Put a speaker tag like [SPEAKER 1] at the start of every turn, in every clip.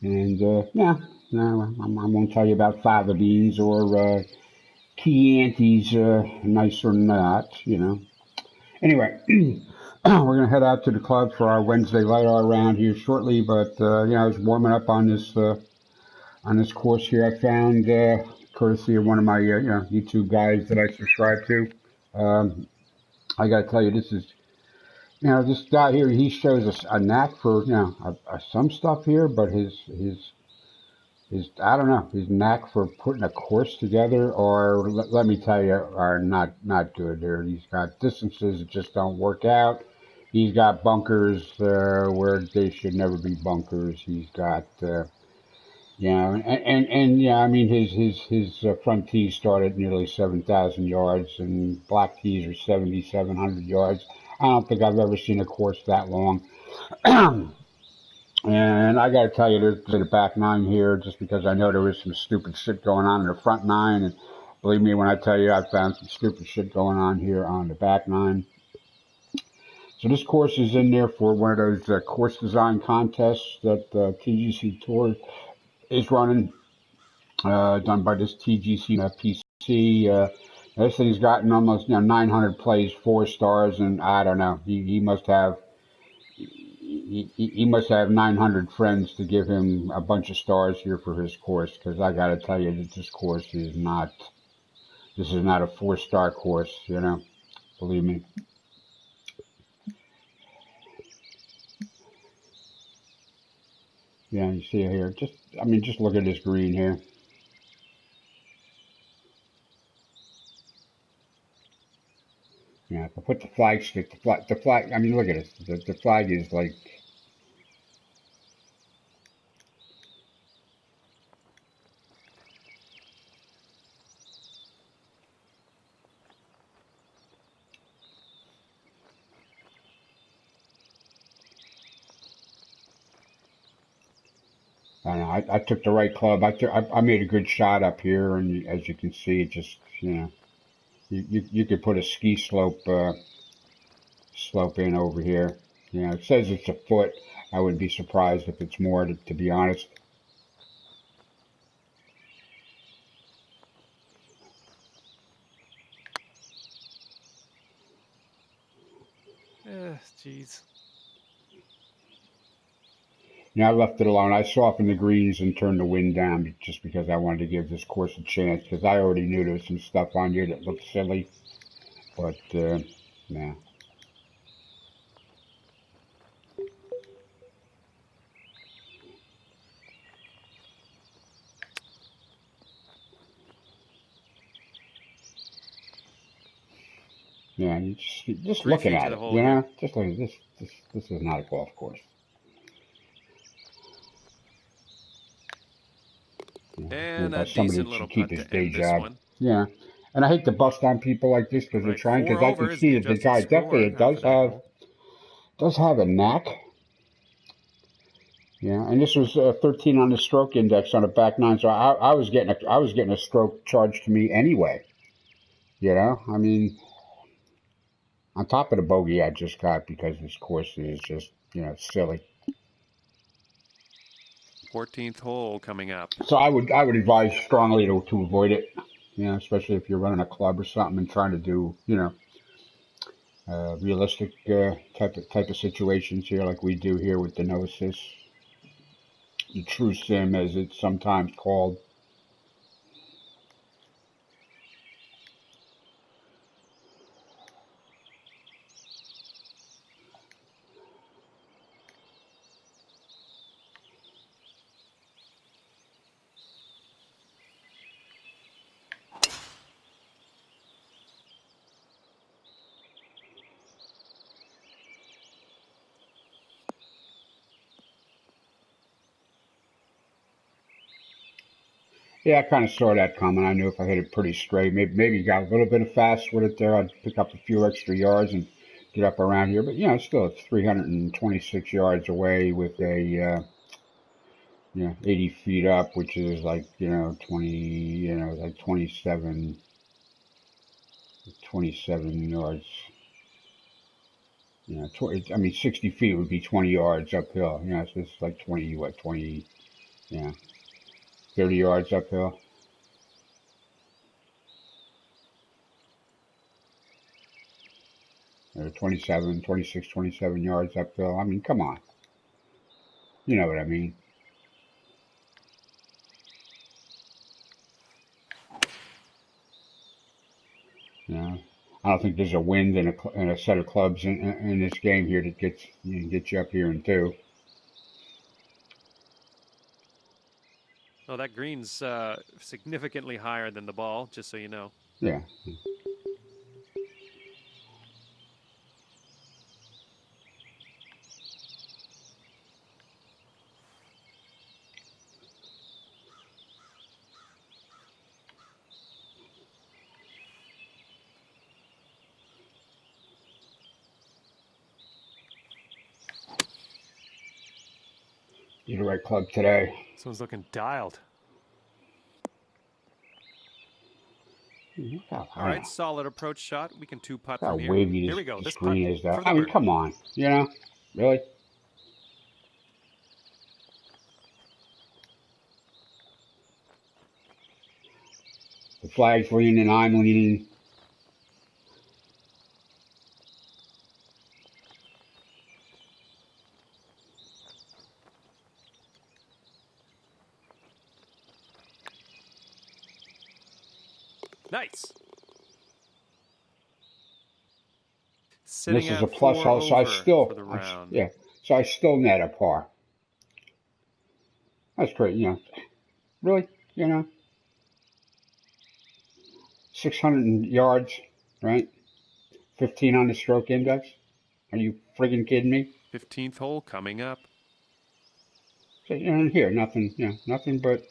[SPEAKER 1] And yeah, no, I won't tell you about fava beans or Chianti's nicer than that, you know. Anyway, we're gonna head out to the club for our Wednesday LiDAR round here shortly. But yeah, I was warming up on this course here. I found courtesy of one of my you know, YouTube guys that I subscribe to. Um, I gotta tell you, this is, you know, this guy here. He shows us a knack for, you know, some stuff here, but his I don't know, his knack for putting a course together, or let me tell you, are not good there. He's got distances that just don't work out. He's got bunkers where they should never be bunkers. He's got yeah, and yeah, I mean his front tees start at nearly 7,000 yards, and black tees are 7,700 yards. I don't think I've ever seen a course that long. And I got to tell you, there's the back nine here, just because I know there was some stupid shit going on in the front nine, and believe me when I tell you, I found some stupid shit going on here on the back nine. So this course is in there for one of those course design contests that TGC Tour is running, done by this TGC PC. This thing's gotten almost, you know, 900 plays, 4 stars, and I don't know. He must have he must have 900 friends to give him a bunch of stars here for his course. Because I got to tell you that this course is not. This is not a 4-star course. You know, believe me. Yeah, you see it here. Just, I mean, just look at this green here. Yeah, if I put the flag stick, the flag. I mean, look at it. The flag is like. I don't know. I took the right club. I made a good shot up here, and as you can see, it just, you know, you could put a ski slope in over here. You know, it says it's a foot. I wouldn't be surprised if it's more, to be honest.
[SPEAKER 2] Jeez.
[SPEAKER 1] You know, I left it alone. I softened the greens and turned the wind down just because I wanted to give this course a chance, because I already knew there was some stuff on here that looked silly. But, yeah. Yeah, you just
[SPEAKER 2] 3
[SPEAKER 1] looking
[SPEAKER 2] feet to
[SPEAKER 1] at
[SPEAKER 2] the
[SPEAKER 1] it,
[SPEAKER 2] hole
[SPEAKER 1] you
[SPEAKER 2] here.
[SPEAKER 1] know, just like this. This is not a golf course.
[SPEAKER 2] And a
[SPEAKER 1] Somebody
[SPEAKER 2] decent
[SPEAKER 1] that
[SPEAKER 2] little
[SPEAKER 1] should keep
[SPEAKER 2] putt
[SPEAKER 1] his
[SPEAKER 2] to
[SPEAKER 1] day
[SPEAKER 2] end this
[SPEAKER 1] job.
[SPEAKER 2] one.
[SPEAKER 1] Yeah, and I hate to bust on people like this because they're
[SPEAKER 2] Right,
[SPEAKER 1] trying.
[SPEAKER 2] 4
[SPEAKER 1] Because I
[SPEAKER 2] over
[SPEAKER 1] can
[SPEAKER 2] is
[SPEAKER 1] see
[SPEAKER 2] the
[SPEAKER 1] that the
[SPEAKER 2] adjusted
[SPEAKER 1] guy definitely
[SPEAKER 2] score after that hole.
[SPEAKER 1] does have a knack. Yeah, and this was 13 on the stroke index on the back nine, so I was getting a stroke charged to me anyway. You know, I mean, on top of the bogey I just got, because this course is just, you know, silly.
[SPEAKER 2] 14th hole coming up.
[SPEAKER 1] So I would advise strongly to avoid it. You know, especially if you're running a club or something and trying to do, you know, realistic type of situations here, like we do here with the Gnosis, the True Sim, as it's sometimes called. Yeah, I kind of saw that coming. I knew if I hit it pretty straight, maybe got a little bit of fast with it there, I'd pick up a few extra yards and get up around here. But you know, still it's 326 yards away with a you know, 80 feet up, which is like, you know, 20, you know, like 27 yards. You know, 20, I mean, 60 feet would be 20 yards uphill. You know, so it's like 20, what, 20. Yeah, 30 yards uphill. Or 27, 26, 27 yards uphill. I mean, come on. You know what I mean. Yeah. I don't think there's a wind and a set of clubs in this game here that gets you up here in two.
[SPEAKER 2] Oh, that green's significantly higher than the ball, just so you know.
[SPEAKER 1] Yeah. You're the right club today.
[SPEAKER 2] This one's looking dialed. All right, solid approach shot. We can two-putt from here.
[SPEAKER 1] Wavy
[SPEAKER 2] Here we go.
[SPEAKER 1] this
[SPEAKER 2] This
[SPEAKER 1] green
[SPEAKER 2] putt
[SPEAKER 1] is, though.
[SPEAKER 2] for the
[SPEAKER 1] I mean,
[SPEAKER 2] bird.
[SPEAKER 1] come on. You know, really. The flag's leaning, I'm leaning.
[SPEAKER 2] Nice.
[SPEAKER 1] This is a plus also. I still, yeah. So I still net a par. That's great. You know, really, you know, 600 yards, right? 15 on the stroke index. Are you friggin' kidding me?
[SPEAKER 2] 15th hole coming up.
[SPEAKER 1] So, you know, here, nothing, you know, nothing but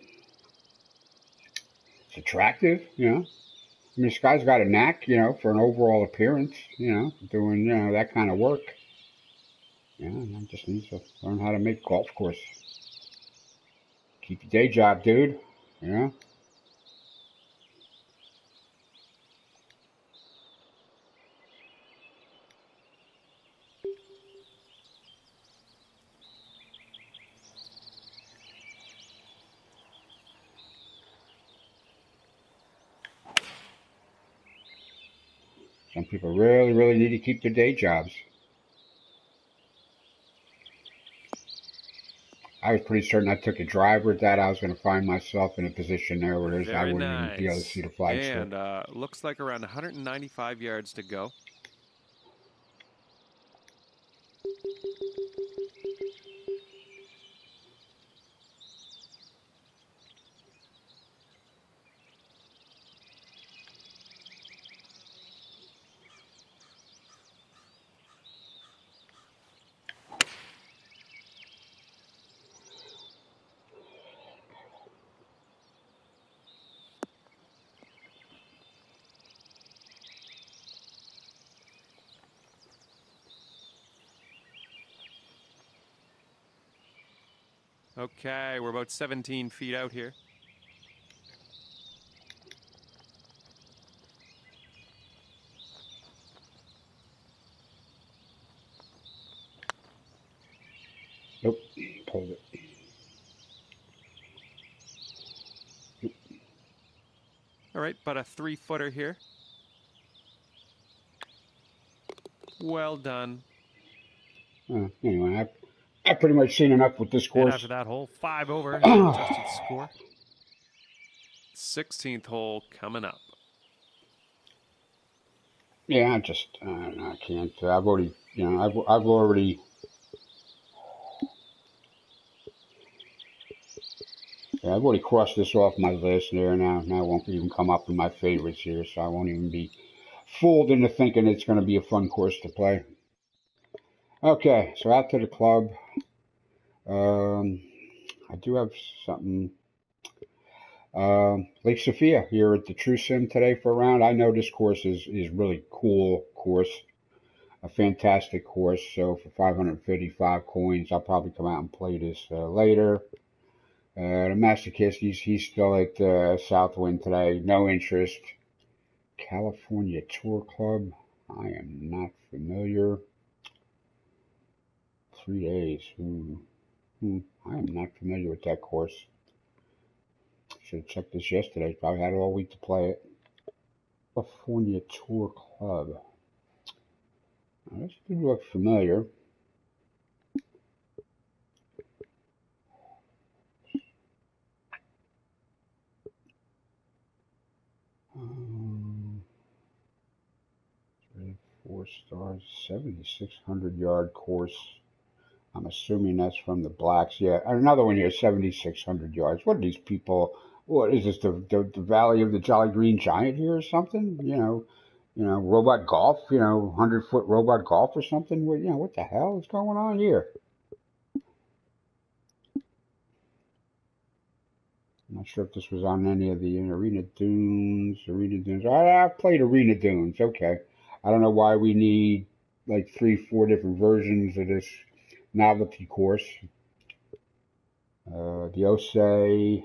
[SPEAKER 1] it's attractive, you know. I mean, this guy's got a knack, you know, for an overall appearance, you know, doing, you know, that kind of work. Yeah, I just need to learn how to make golf course. Keep your day job, dude. You know? Some people really, really need to keep their day jobs. I was pretty certain I took a driver at that. I was going to find myself in a position there where I wouldn't even be able to see the flag strip.
[SPEAKER 2] And looks like around 195 yards to go. Okay, we're about 17 feet out here.
[SPEAKER 1] Nope, pulled it. Nope.
[SPEAKER 2] All right, but a 3-footer here. Well done.
[SPEAKER 1] Anyway, I've pretty much seen enough with this course.
[SPEAKER 2] And after that hole, 5 over, adjusted score. 16th hole coming up.
[SPEAKER 1] Yeah, I can't. I've already, you know, I've already. Yeah, I've already crossed this off my list there. Now it won't even come up in my favorites here, so I won't even be fooled into thinking it's going to be a fun course to play. Okay, so out to the club. I do have something. Lake Sophia here at the True Sim today for a round. I know this course is really cool course, a fantastic course. So for 555 coins, I'll probably come out and play this later. The Masochist, he's still at Southwind today. No interest. California Tour Club. I am not familiar. 3 days. I am not familiar with that course. Should have checked this yesterday. Probably had all week to play it. California Tour Club. Now, this did look familiar. Um, 4 stars, 7,600-yard course. I'm assuming that's from the Blacks. Yeah, another one here, 7,600 yards. What are these people? What is this? The Valley of the Jolly Green Giant here or something? Robot golf. 100-foot robot golf or something. What the hell is going on here? I'm not sure if this was on any of the Arena Dunes. I've played Arena Dunes. Okay. I don't know why we need like 3, 4 different versions of this novelty course. The OSA,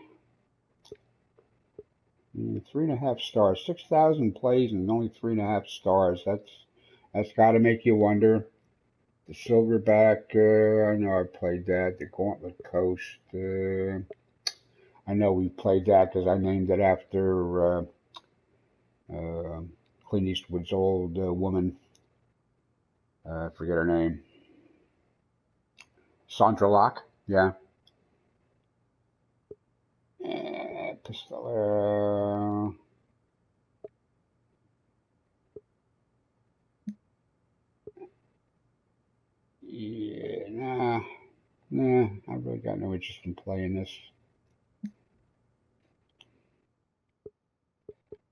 [SPEAKER 1] 3.5 stars, 6,000 plays and only 3.5 stars. That's got to make you wonder. The Silverback, I know I played that. The Gauntlet Coast, I know we played that because I named it after Clint Eastwood's old woman. I forget her name. Sandra Locke, yeah. Pistolero. Yeah, nah, I've really got no interest in playing this.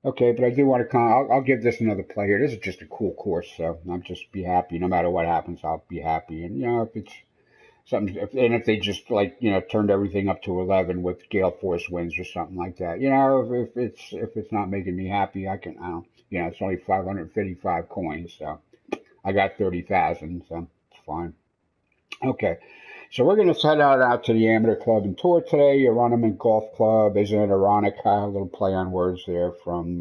[SPEAKER 1] Okay, but I do want to come. I'll give this another play here. This is just a cool course, so I'll just be happy. No matter what happens, I'll be happy. And if it's something, if they just turned everything up to 11 with gale force winds or something like that, if it's not making me happy, I don't. It's only 555 coins, so I got 30,000, so it's fine. Okay. So we're going to head out to the Amateur Club and Tour today. Ornament Golf Club. Isn't it ironic? A little play on words there from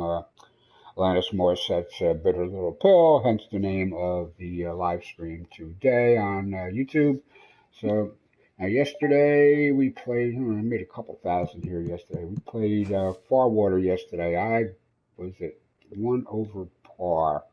[SPEAKER 1] Alanis Morissette's Bitter Little Pill, hence the name of the live stream today on YouTube. So now yesterday we played, I made a couple thousand here yesterday. We played Far Water yesterday. Was it 1 over par.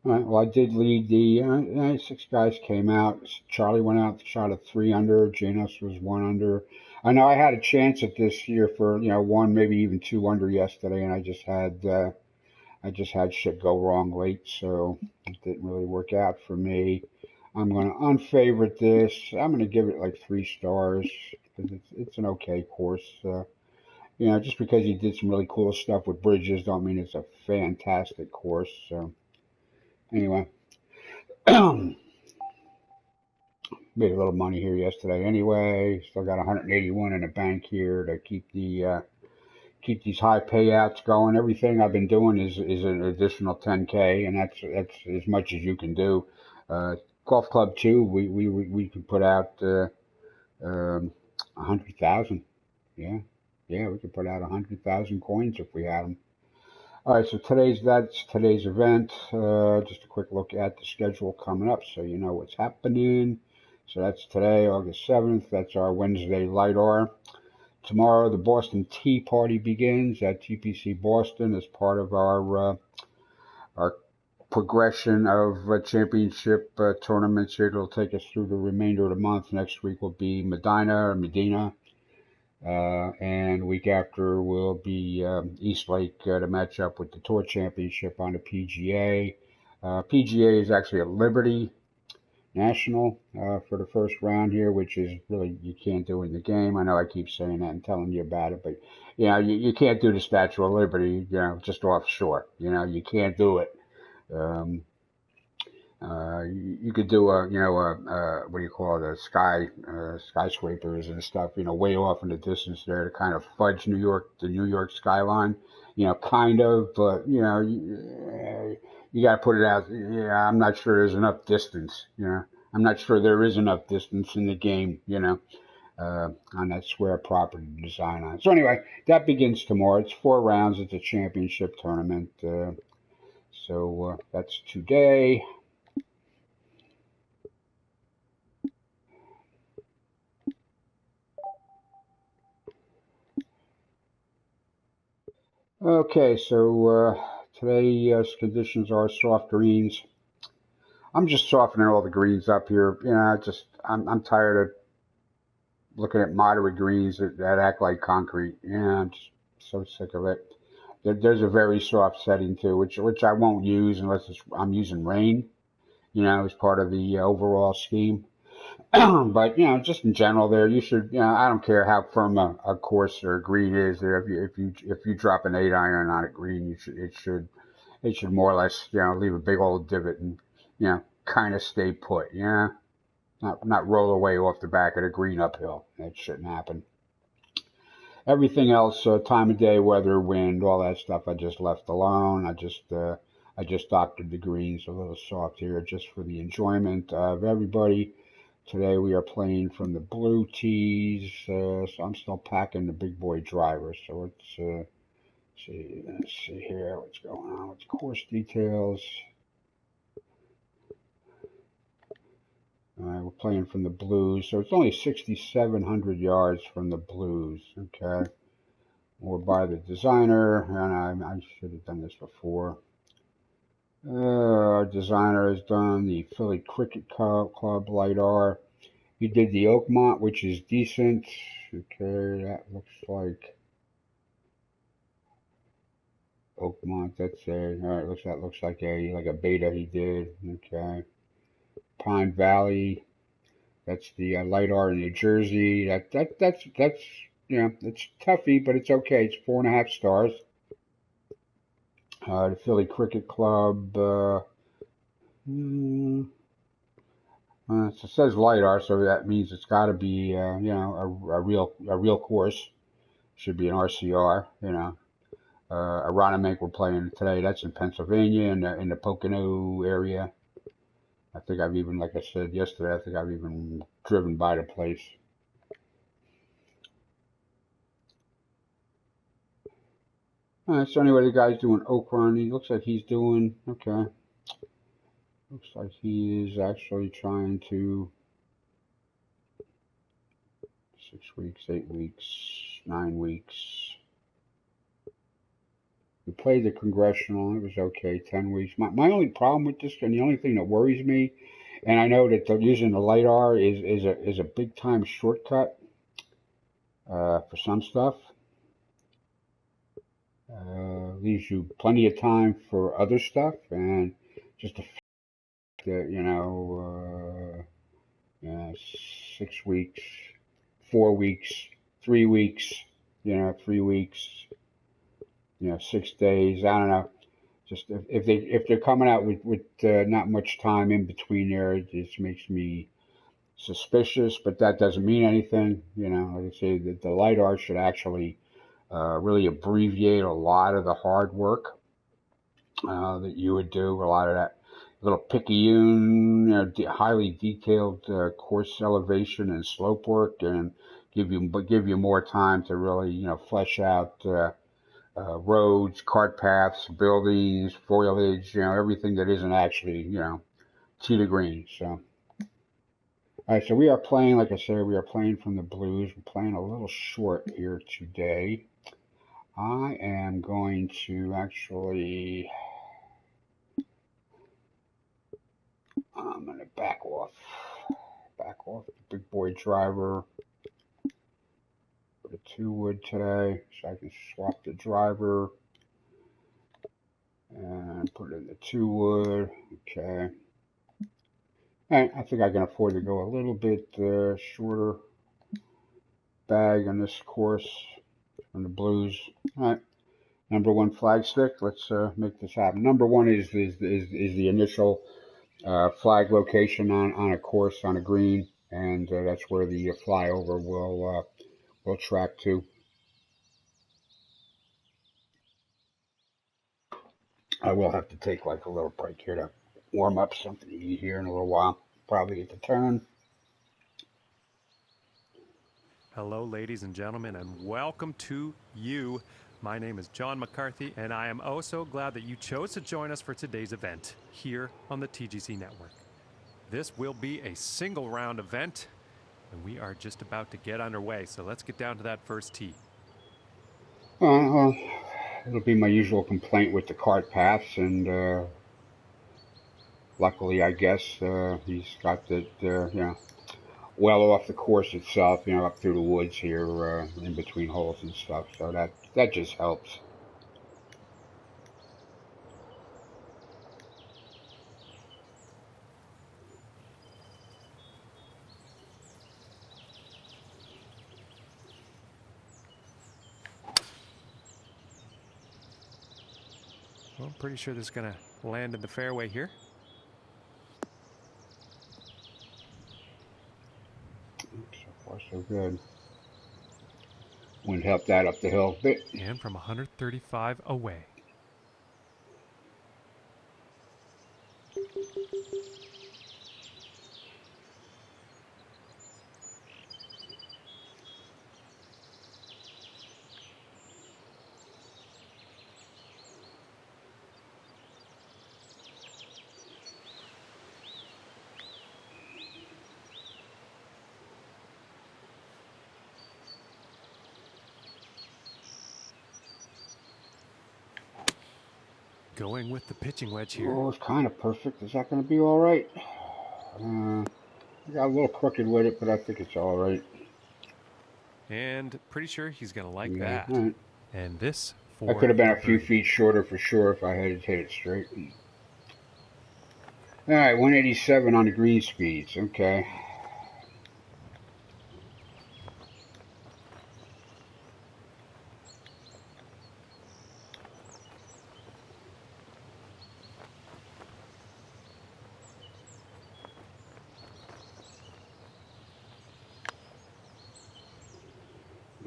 [SPEAKER 1] All right, well, I did lead the 6 guys came out. Charlie went out, shot a 3 under. Janos was 1 under. I know I had a chance at this year for 1, maybe even 2 under yesterday, and I just had shit go wrong late, so it didn't really work out for me. I'm going to unfavorite this. I'm going to give it like 3 stars because it's an okay course. Just because he did some really cool stuff with bridges, don't mean it's a fantastic course. So anyway. Made a little money here yesterday anyway. Still got 181 in the bank here to keep these high payouts going. Everything I've been doing is an additional 10K, and that's as much as you can do. Golf Club 2, we can put out 100,000. Yeah, we could put out 100,000 coins if we had them. All right, so that's today's event. Just a quick look at the schedule coming up so you know what's happening. So that's today, August 7th. That's our Wednesday LiDAR. Tomorrow, the Boston Tea Party begins at TPC Boston as part of our progression of championship tournaments here. It'll take us through the remainder of the month. Next week will be Medina. And week after will be Eastlake to match up with the Tour Championship on the PGA. PGA is actually a Liberty National for the first round here, which is really you can't do in the game. I know I keep saying that and telling you about it, but you can't do the Statue of Liberty, just offshore. You can't do it. Um, you could do what do you call it, skyscrapers and stuff, way off in the distance there to kind of fudge the New York skyline, kind of, but you got to put it out. Yeah, I'm not sure there's enough distance. I'm not sure there is enough distance in the game. On that square property to design on. So anyway, that begins tomorrow. It's 4 rounds. It's a championship tournament. So that's today. Okay, so today's conditions are soft greens. I'm just softening all the greens up here. I'm tired of looking at moderate greens that act like concrete. I'm just so sick of it. There's a very soft setting too, which I won't use unless I'm using rain. As part of the overall scheme. But just in general, there you should. I don't care how firm a course or a green is. There, if you drop an 8 iron on a green, it should more or less leave a big old divot and kind of stay put. Not roll away off the back of the green uphill. That shouldn't happen. Everything else, time of day, weather, wind, all that stuff, I just left alone. I just doctored the greens a little soft here, just for the enjoyment of everybody. Today we are playing from the blue tees, so I'm still packing the big boy driver. So let's see here what's going on with the course details. All right, we're playing from the blues, so it's only 6,700 yards from the blues. Okay, we're by the designer, and I should have done this before. Our designer has done the Philly Cricket Club LiDAR. He did the Oakmont, which is decent. Okay, that looks like Oakmont. That's a all right. Looks like a beta he did. Okay, Pine Valley. That's the LiDAR in New Jersey. That's it's toughy, but it's okay. It's 4.5 stars. The Philly Cricket Club. It says LiDAR, so that means it's got to be a real course. Should be an RCR. Aronimink we're playing today. That's in Pennsylvania in the Pocono area. I think I've even, like I said yesterday, I think I've even driven by the place. All right, so anyway, the guy's doing Oak Run. He looks like he's doing okay. Looks like he is actually trying to 6 weeks, 8 weeks, 9 weeks. We played the congressional. It was okay. 10 weeks. My only problem with this, and the only thing that worries me, and I know that using the LiDAR is a big time shortcut for some stuff. Leaves you plenty of time for other stuff, and just the fact that 6 weeks, 4 weeks, 3 weeks, 3 weeks, 6 days. I don't know. Just if they're coming out with not much time in between there, it just makes me suspicious. But that doesn't mean anything. Like I say, the LiDAR should actually really abbreviate a lot of the hard work that you would do. A lot of that little picayune, highly detailed course elevation and slope work, and give you more time to really flesh out roads, cart paths, buildings, foliage, everything that isn't actually tee to green. So. All right, so we are playing, like I said, we are playing from the blues. We're playing a little short here today. I am going to actually, I'm going to back off the big boy driver for the 2-wood today, so I can swap the driver and put it in the 2-wood. Okay. All right, I think I can afford to go a little bit shorter bag on this course on the blues. All right. Number 1 flag stick. Let's make this happen. Number 1 is the initial flag location on a course on a green, and that's where the flyover will track to. I will have to take like a little break here to warm up something to eat here in a little while. Probably get the turn.
[SPEAKER 2] Hello, ladies and gentlemen, and welcome to you. My name is John McCarthy, and I am oh so glad that you chose to join us for today's event here on the TGC Network. This will be a single round event, and we are just about to get underway, so let's get down to that first tee.
[SPEAKER 1] Well, it'll be my usual complaint with the cart paths, and luckily, I guess, he's got it, well off the course itself, up through the woods here, in between holes and stuff. So that just helps.
[SPEAKER 2] Well, I'm pretty sure this is going to land in the fairway here.
[SPEAKER 1] So far, so good. Wind helped that up the hill a bit.
[SPEAKER 2] And from 135 away. Going with the pitching wedge here.
[SPEAKER 1] Oh, it's kind of perfect. Is that going to be all right? I got a little crooked with it, but I think it's all right.
[SPEAKER 2] And pretty sure he's going to like
[SPEAKER 1] Yeah,
[SPEAKER 2] that.
[SPEAKER 1] right.
[SPEAKER 2] And this
[SPEAKER 1] I could have been a few feet shorter for sure if I had hit it straight. All right, 187 on the green speeds. Okay.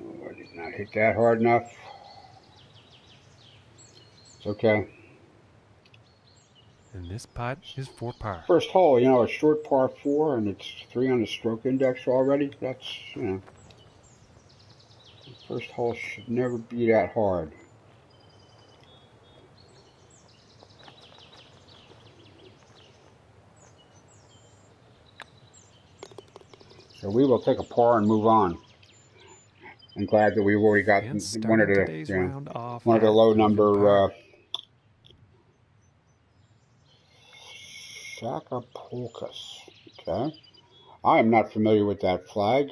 [SPEAKER 1] Oh, I did not hit that hard enough. It's okay.
[SPEAKER 2] And this putt is for par.
[SPEAKER 1] First hole, a short par 4, and it's 3 on the stroke index already. That's, the first hole should never be that hard. So we will take a par and move on. I'm glad that we've already got one of the low number Shakapolkas. Okay. I am not familiar with that flag,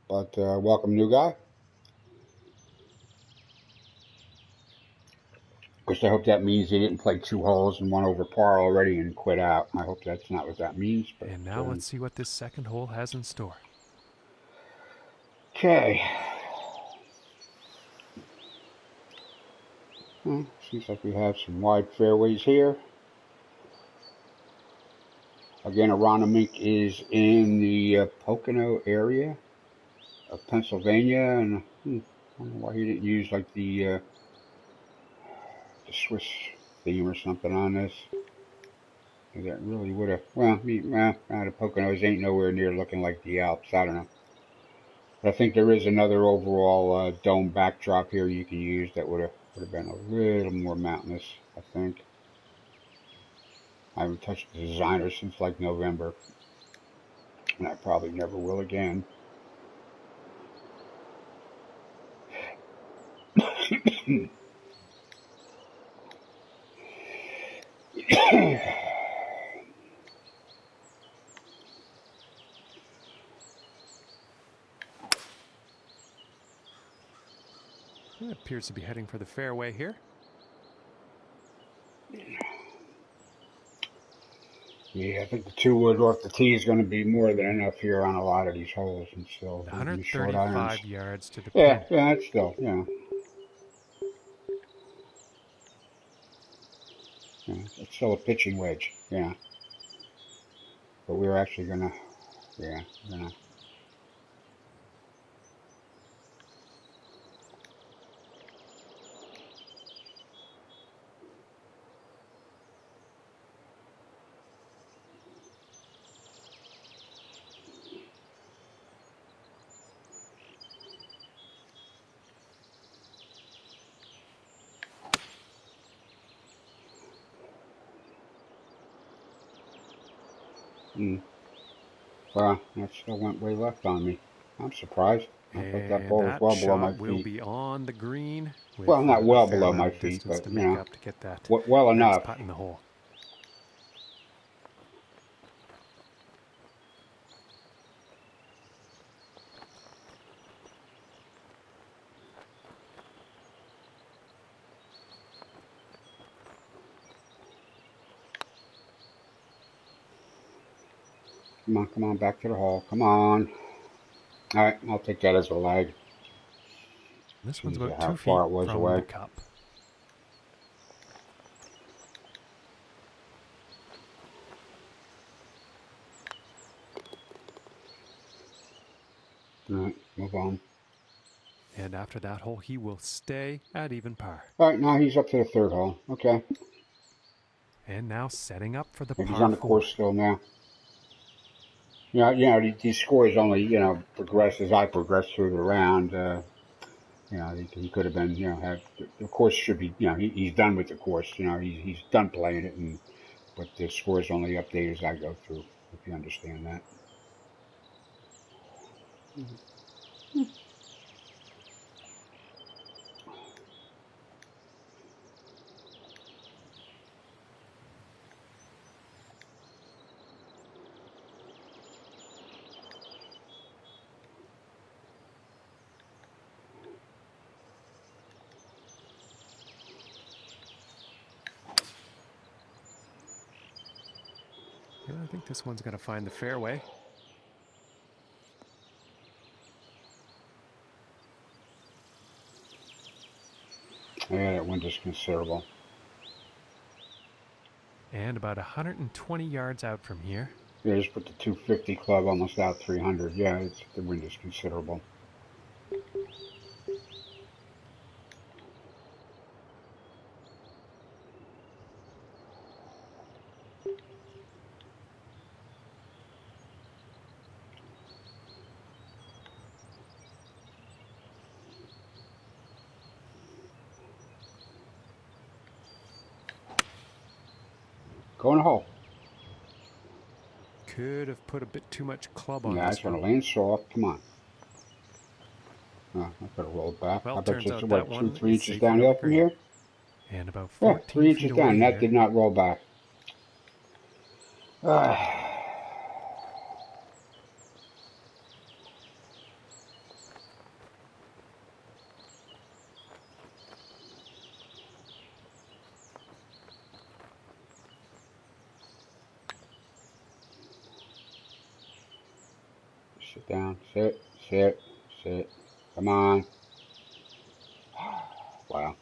[SPEAKER 1] but welcome, new guy. Of course, I hope that means he didn't play 2 holes and 1 over par already and quit out. I hope that's not what that means. But,
[SPEAKER 2] and now let's see what this second hole has in store.
[SPEAKER 1] Okay. Well, seems like we have some wide fairways here. Again, Aronimink is in the Pocono area of Pennsylvania, and I don't know why he didn't use like the Swiss theme or something on this. That really would have. Well, the Poconos ain't nowhere near looking like the Alps. I don't know. But I think there is another overall dome backdrop here you can use that would have been a little more mountainous, I think. I haven't touched the designer since like November, and I probably never will again.
[SPEAKER 2] It appears to be heading for the fairway here.
[SPEAKER 1] Yeah, I think the 2 wood off the tee is going to be more than enough here on a lot of these holes, and still
[SPEAKER 2] 135 yards to the
[SPEAKER 1] pin.
[SPEAKER 2] pin.
[SPEAKER 1] Yeah, it's still, it's still a pitching wedge, But we're actually gonna. Wow, that still went way left on me. I'm surprised. I thought that
[SPEAKER 2] And
[SPEAKER 1] ball was
[SPEAKER 2] that
[SPEAKER 1] well below my
[SPEAKER 2] shot will
[SPEAKER 1] feet.
[SPEAKER 2] be on the green with
[SPEAKER 1] Well, not
[SPEAKER 2] a
[SPEAKER 1] well
[SPEAKER 2] fair
[SPEAKER 1] below
[SPEAKER 2] amount
[SPEAKER 1] my
[SPEAKER 2] of
[SPEAKER 1] feet,
[SPEAKER 2] distance
[SPEAKER 1] but,
[SPEAKER 2] to
[SPEAKER 1] you
[SPEAKER 2] make
[SPEAKER 1] know,
[SPEAKER 2] up to get that
[SPEAKER 1] well
[SPEAKER 2] next
[SPEAKER 1] enough.
[SPEAKER 2] putt in the hole.
[SPEAKER 1] Come on, back to the hole. Come on. All right, I'll take that as a lag.
[SPEAKER 2] This one's
[SPEAKER 1] Jeez,
[SPEAKER 2] about
[SPEAKER 1] how
[SPEAKER 2] 2
[SPEAKER 1] far
[SPEAKER 2] feet
[SPEAKER 1] it was
[SPEAKER 2] from the
[SPEAKER 1] away.
[SPEAKER 2] cup.
[SPEAKER 1] All right, move on.
[SPEAKER 2] And after that hole, he will stay at even par.
[SPEAKER 1] All right, now he's up to the third hole. Okay.
[SPEAKER 2] And now setting up for the
[SPEAKER 1] He's
[SPEAKER 2] par
[SPEAKER 1] on the
[SPEAKER 2] 4.
[SPEAKER 1] course still now. These scores only, progress as I progress through the round. He could have been, the course should be, he's done with the course. He's done playing it, but the scores only update as I go through, if you understand that.
[SPEAKER 2] Yeah, I think this one's going to find the fairway.
[SPEAKER 1] Yeah, that wind is considerable.
[SPEAKER 2] And about 120 yards out from here.
[SPEAKER 1] Yeah, just put the 250 club almost out 300. Yeah, the wind is considerable. Go in the hole.
[SPEAKER 2] Could have put a bit too much club on
[SPEAKER 1] Yeah,
[SPEAKER 2] this
[SPEAKER 1] it's going
[SPEAKER 2] one.
[SPEAKER 1] to land soft. Come on. I could have rolled back.
[SPEAKER 2] Well,
[SPEAKER 1] I bet
[SPEAKER 2] turns
[SPEAKER 1] you it's,
[SPEAKER 2] out that
[SPEAKER 1] what, 2,
[SPEAKER 2] one
[SPEAKER 1] 3
[SPEAKER 2] is
[SPEAKER 1] inches
[SPEAKER 2] safely on
[SPEAKER 1] downhill
[SPEAKER 2] the
[SPEAKER 1] from
[SPEAKER 2] green.
[SPEAKER 1] here?
[SPEAKER 2] And about
[SPEAKER 1] Yeah,
[SPEAKER 2] 14
[SPEAKER 1] 3
[SPEAKER 2] feet
[SPEAKER 1] inches
[SPEAKER 2] away
[SPEAKER 1] down. That
[SPEAKER 2] here.
[SPEAKER 1] did not roll back. Sit down. Sit. Sit. Sit. Come on. Wow.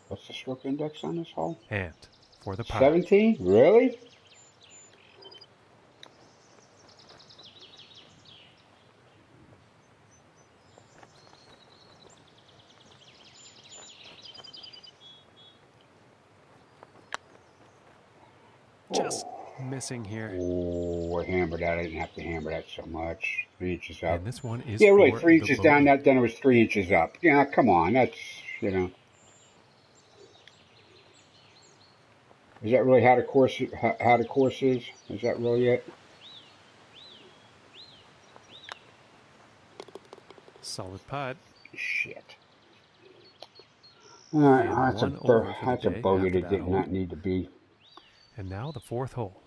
[SPEAKER 1] What's the stroke index on this hole?
[SPEAKER 2] And for the par.
[SPEAKER 1] 17? Really?
[SPEAKER 2] Just missing here.
[SPEAKER 1] Oh, I hammered that. I didn't have to hammer that so much. 3 inches up.
[SPEAKER 2] And this one is
[SPEAKER 1] Yeah, really,
[SPEAKER 2] for
[SPEAKER 1] 3
[SPEAKER 2] the
[SPEAKER 1] inches down.
[SPEAKER 2] bogey.
[SPEAKER 1] Then it was 3 inches up. Yeah, come on. That's. Is that really how the course is? Is that really it?
[SPEAKER 2] Solid putt.
[SPEAKER 1] Shit. All right,
[SPEAKER 2] And one over for the
[SPEAKER 1] that's a
[SPEAKER 2] day
[SPEAKER 1] bogey
[SPEAKER 2] after
[SPEAKER 1] that
[SPEAKER 2] that
[SPEAKER 1] did
[SPEAKER 2] hole.
[SPEAKER 1] not need to be.
[SPEAKER 2] And now the fourth hole.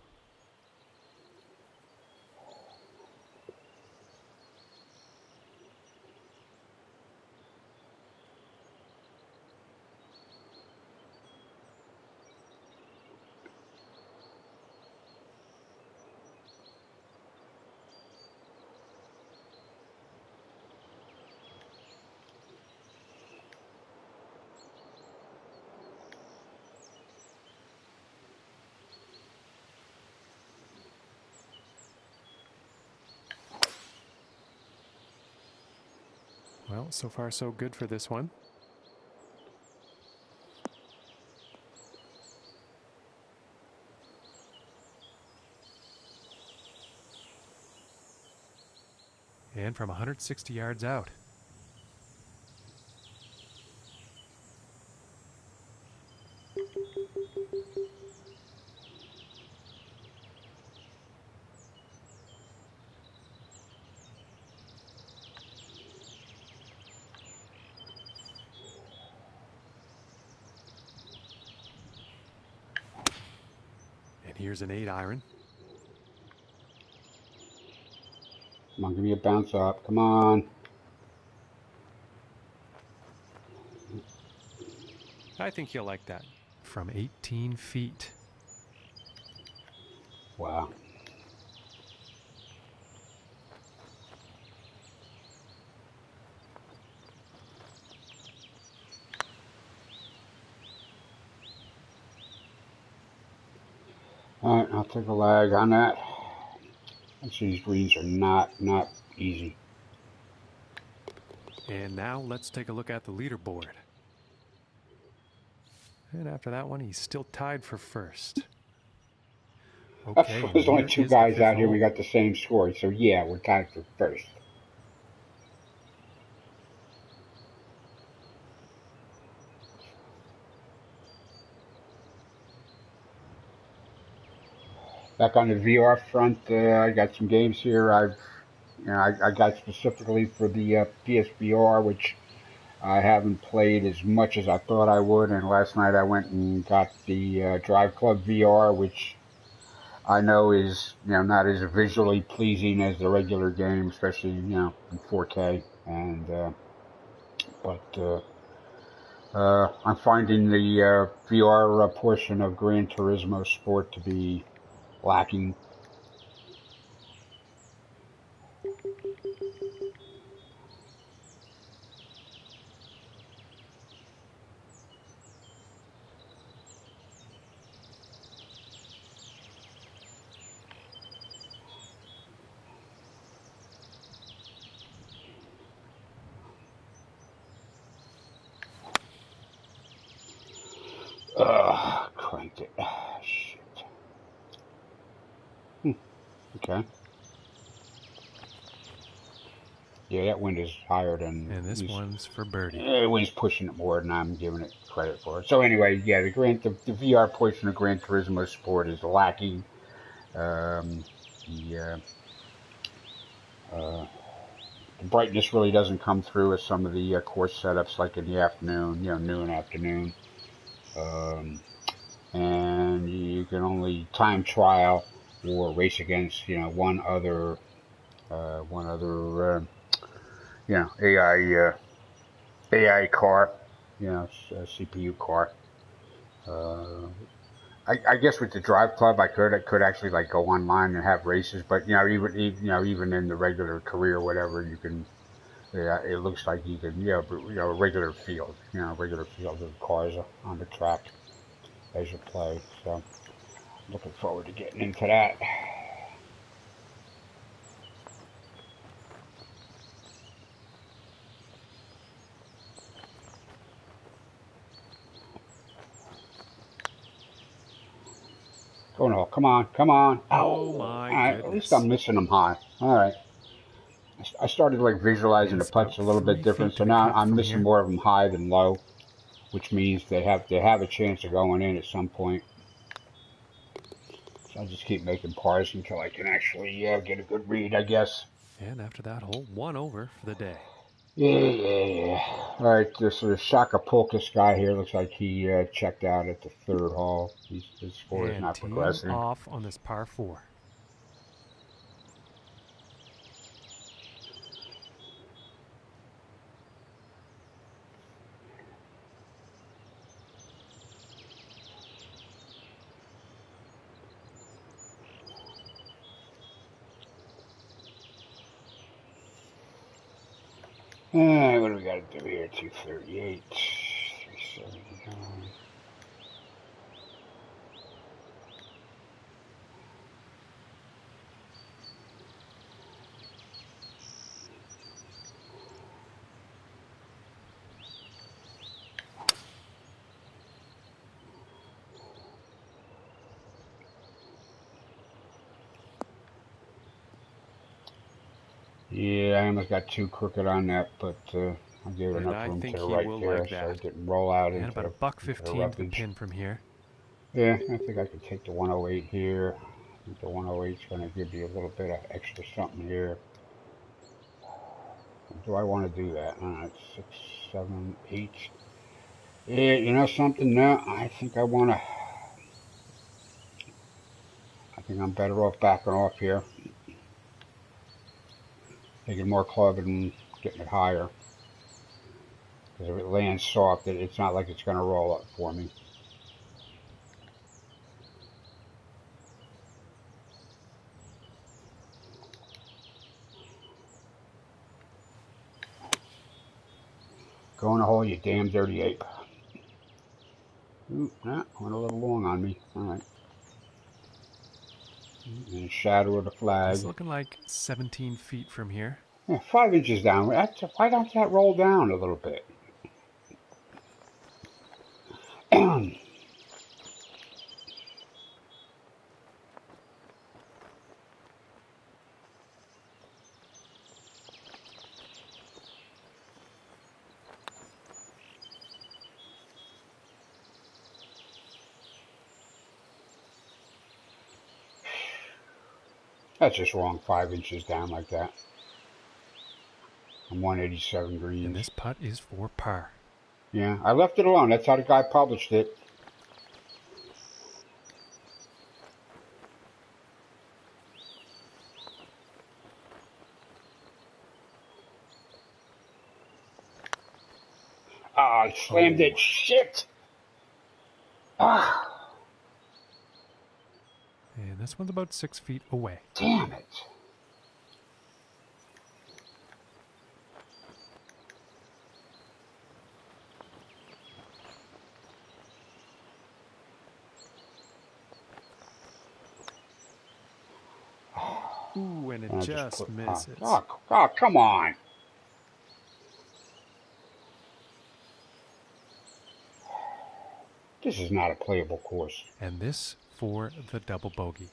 [SPEAKER 2] Well, so far so good for this one. And from 160 yards out. Here's an 8-iron.
[SPEAKER 1] Come on, give me a bounce up. Come on.
[SPEAKER 2] I think you'll like that. From 18 feet.
[SPEAKER 1] Wow. All right, I'll take a lag on that. These greens are not easy.
[SPEAKER 2] And now let's take a look at the leaderboard. And after that one, he's still tied for first. Okay,
[SPEAKER 1] There's only two
[SPEAKER 2] is the
[SPEAKER 1] guys
[SPEAKER 2] 5th
[SPEAKER 1] out here.
[SPEAKER 2] hole.
[SPEAKER 1] We got the same score, so yeah, we're tied for first. Back on the VR front, I got some games here. I got specifically for the PSVR, which I haven't played as much as I thought I would. And last night I went and got the Drive Club VR, which I know is not as visually pleasing as the regular game, especially in 4K. And but I'm finding the VR portion of Gran Turismo Sport to be lacking. Cranked it. Shit. Okay. Yeah, that wind is higher than.
[SPEAKER 2] And this one's for birdie.
[SPEAKER 1] The wind's pushing it more than I'm giving it credit for. So anyway, yeah, the VR portion of Gran Turismo Sport is lacking. The brightness really doesn't come through with some of the course setups, like in the afternoon, noon afternoon. And you can only time trial or race against, one other, AI car, CPU car. I guess with the Drive Club, I could actually like go online and have races, but even in the regular career, whatever, you can. Yeah, it looks like you can, regular field, regular field of cars on the track as you play. So, looking forward to getting into that. Oh no, come on, come on.
[SPEAKER 2] Oh my
[SPEAKER 1] At least
[SPEAKER 2] goodness.
[SPEAKER 1] I'm missing them high. All right. I started like visualizing the
[SPEAKER 2] It's
[SPEAKER 1] putts
[SPEAKER 2] about
[SPEAKER 1] a little
[SPEAKER 2] 3
[SPEAKER 1] bit different,
[SPEAKER 2] feet
[SPEAKER 1] so
[SPEAKER 2] to the
[SPEAKER 1] now
[SPEAKER 2] cup
[SPEAKER 1] I'm
[SPEAKER 2] from
[SPEAKER 1] missing
[SPEAKER 2] here.
[SPEAKER 1] more of them high than low, which means they have a chance of going in at some point. So I'll just keep making pars until I can actually get a good read, I guess.
[SPEAKER 2] And after that hole, 1 over for the day.
[SPEAKER 1] Yeah. All right, this Shaka Polkas guy here looks like he checked out at the third hole. His score is
[SPEAKER 2] And
[SPEAKER 1] not
[SPEAKER 2] teeing
[SPEAKER 1] progressing.
[SPEAKER 2] off on this par 4.
[SPEAKER 1] What do we got to do here? 238, 379. Yeah, I almost got too crooked on that, but I gave
[SPEAKER 2] And
[SPEAKER 1] enough
[SPEAKER 2] I
[SPEAKER 1] room to
[SPEAKER 2] think
[SPEAKER 1] the
[SPEAKER 2] he
[SPEAKER 1] right
[SPEAKER 2] will
[SPEAKER 1] there
[SPEAKER 2] like
[SPEAKER 1] so
[SPEAKER 2] that.
[SPEAKER 1] it didn't roll out
[SPEAKER 2] And about
[SPEAKER 1] into
[SPEAKER 2] $1.15 to the
[SPEAKER 1] roughage.
[SPEAKER 2] pin from here.
[SPEAKER 1] Yeah, I think I could take the 108 here. I think the 108 is going to give you a little bit of extra something here. Do I want to do that? 6, 7, 8. Yeah, you know something? No, I think I want to. think I'm better off backing off here. Taking more club and getting it higher. Because if it lands soft, it's not like it's going to roll up for me. Go in the hole, you damn dirty ape. Ooh, that went a little long on me. All right. And shadow of the flag.
[SPEAKER 2] It's looking like 17 feet from here.
[SPEAKER 1] Yeah, 5 inches down. Why don't that roll down a little bit? That's just wrong, 5 inches down like that. I'm 187 greens.
[SPEAKER 2] And this putt is for par.
[SPEAKER 1] Yeah, I left it alone. That's how the guy published it. Ah, I slammed it. Shit! Ah!
[SPEAKER 2] And this one's about 6 feet away.
[SPEAKER 1] Damn it.
[SPEAKER 2] Ooh, and it just misses.
[SPEAKER 1] Oh, come on. This is not a playable course.
[SPEAKER 2] And this for the double bogey.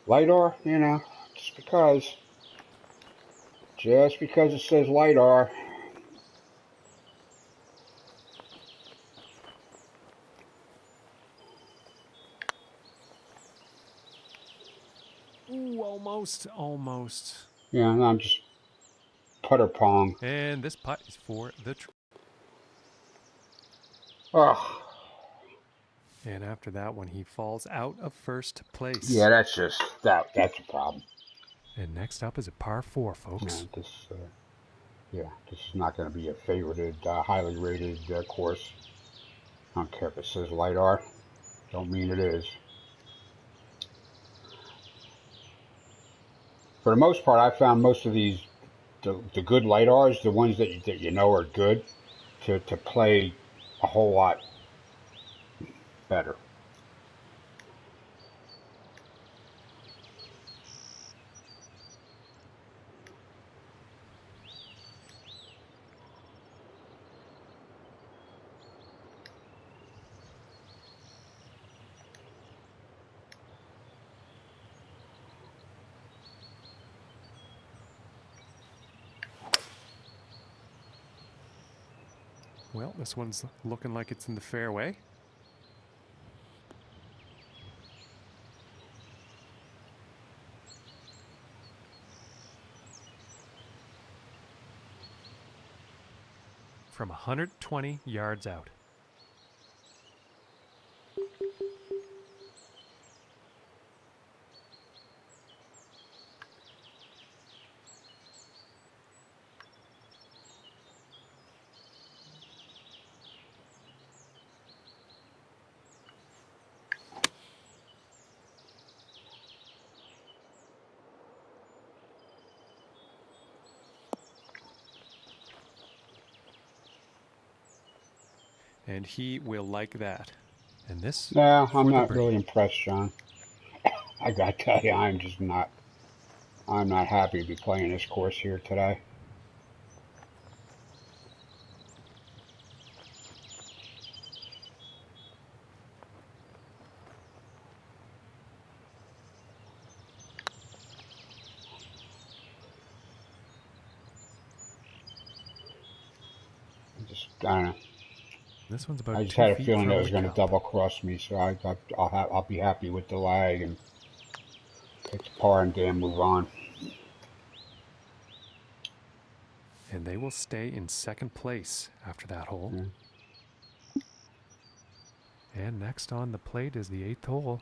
[SPEAKER 1] LiDAR, you know, just because it says LiDAR.
[SPEAKER 2] Ooh, almost.
[SPEAKER 1] Yeah, I'm just putter pong.
[SPEAKER 2] And this putt is for the...
[SPEAKER 1] Oh.
[SPEAKER 2] And after that one, he falls out of first place.
[SPEAKER 1] Yeah, that's a problem.
[SPEAKER 2] And next up is a par 4, folks.
[SPEAKER 1] Yeah, this is not going to be a favorited, highly rated course. I don't care if it says LiDAR. Don't mean it is. For the most part, I found most of these, the good LiDARs, the ones that you know are good, to play a whole lot better.
[SPEAKER 2] Well, this one's looking like it's in the fairway. From 120 yards out. And he will like that. And this...
[SPEAKER 1] Yeah, I'm not really impressed, John. I gotta tell you, I'm not happy to be playing this course here today. I don't know.
[SPEAKER 2] This one's about
[SPEAKER 1] I just had a feeling that it was going to double cross me, so I'll be happy with the lag and take the par and damn move on.
[SPEAKER 2] And they will stay in second place after that hole.
[SPEAKER 1] Yeah.
[SPEAKER 2] And next on the plate is the 8th hole.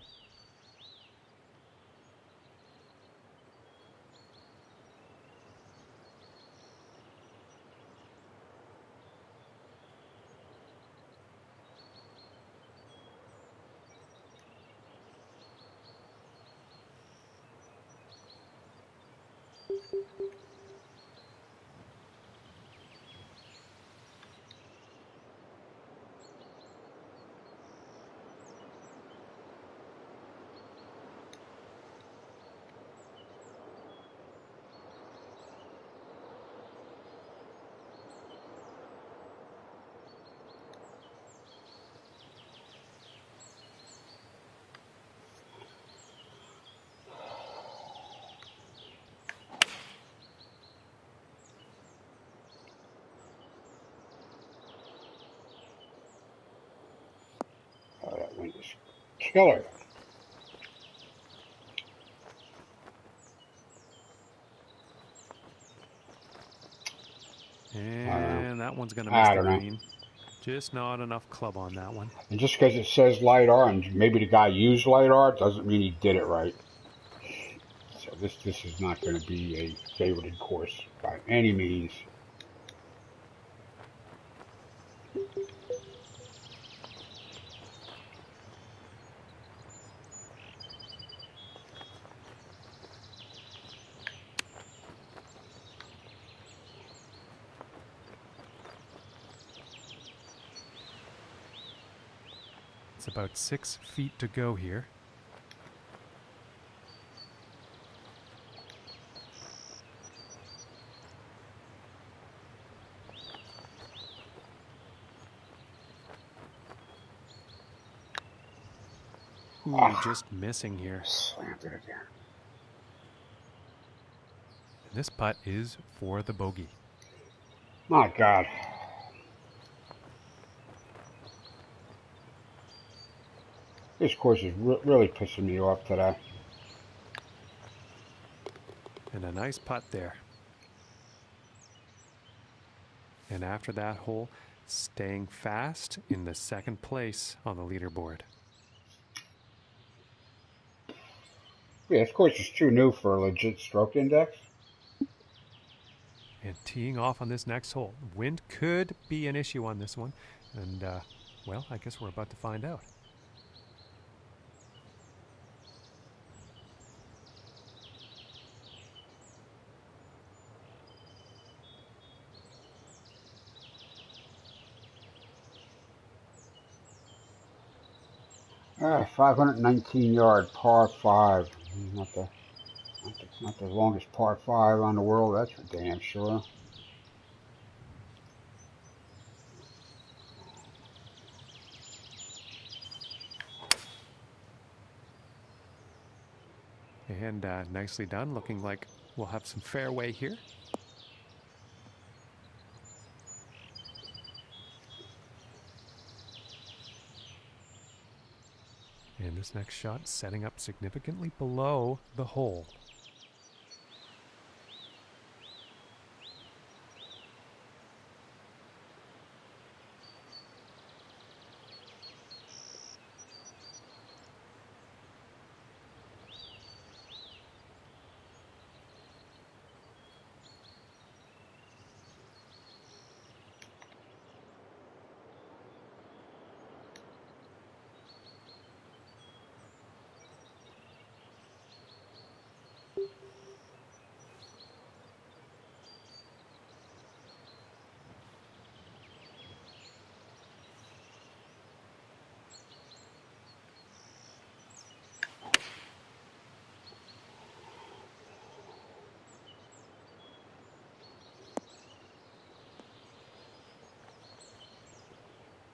[SPEAKER 1] Oh, that wind is killer.
[SPEAKER 2] And that one's going to miss
[SPEAKER 1] I
[SPEAKER 2] the
[SPEAKER 1] don't know.
[SPEAKER 2] green. Just not enough club on that one.
[SPEAKER 1] And just because it says LiDAR and maybe the guy used LiDAR doesn't mean he did it right. So this is not going to be a favorited course by any means.
[SPEAKER 2] It's about 6 feet to go here. Ooh, just missing here.
[SPEAKER 1] Slammed it again.
[SPEAKER 2] And this putt is for the bogey.
[SPEAKER 1] My God. This course is really pissing me off today.
[SPEAKER 2] And a nice putt there. And after that hole, staying fast in the 2nd place on the leaderboard.
[SPEAKER 1] Yeah, this course is too new for a legit stroke index.
[SPEAKER 2] And teeing off on this next hole. Wind could be an issue on this one. And, well, I guess we're about to find out.
[SPEAKER 1] Ah, 519 yard par 5. Not the longest par 5 on the world, that's for damn sure.
[SPEAKER 2] And nicely done. Looking like we'll have some fairway here. And this next shot setting up significantly below the hole.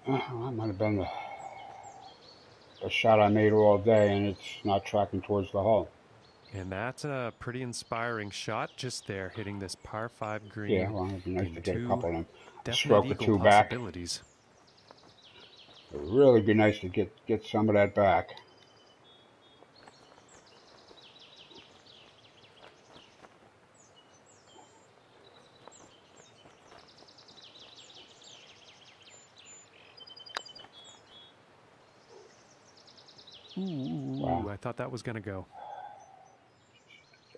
[SPEAKER 1] That might have been the shot I made all day, and it's not tracking towards the hole.
[SPEAKER 2] And that's a pretty inspiring shot just there, hitting this par 5 green.
[SPEAKER 1] Yeah, well, it'd be nice to get a couple of them. A
[SPEAKER 2] definite
[SPEAKER 1] stroke or
[SPEAKER 2] eagle
[SPEAKER 1] two back.
[SPEAKER 2] possibilities.
[SPEAKER 1] It would really be nice to get some of that back.
[SPEAKER 2] Ooh, I thought that was going to go.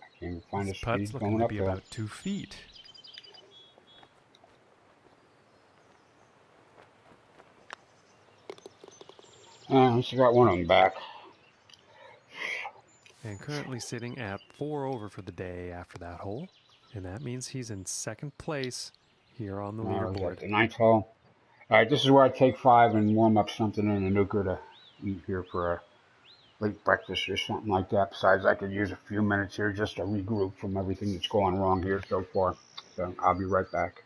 [SPEAKER 1] I can't even find
[SPEAKER 2] This
[SPEAKER 1] the
[SPEAKER 2] putt's
[SPEAKER 1] speed
[SPEAKER 2] looking
[SPEAKER 1] going
[SPEAKER 2] to be
[SPEAKER 1] uphill.
[SPEAKER 2] about 2 feet.
[SPEAKER 1] She got one of them back.
[SPEAKER 2] And currently sitting at 4 over for the day after that hole. And that means he's in second place here on the
[SPEAKER 1] Was that
[SPEAKER 2] leaderboard.
[SPEAKER 1] the ninth hole? All right, this is where I take 5 and warm up something in the nuka to eat here for a late breakfast or something like that. Besides, I could use a few minutes here just to regroup from everything that's gone wrong here so far. So I'll be right back.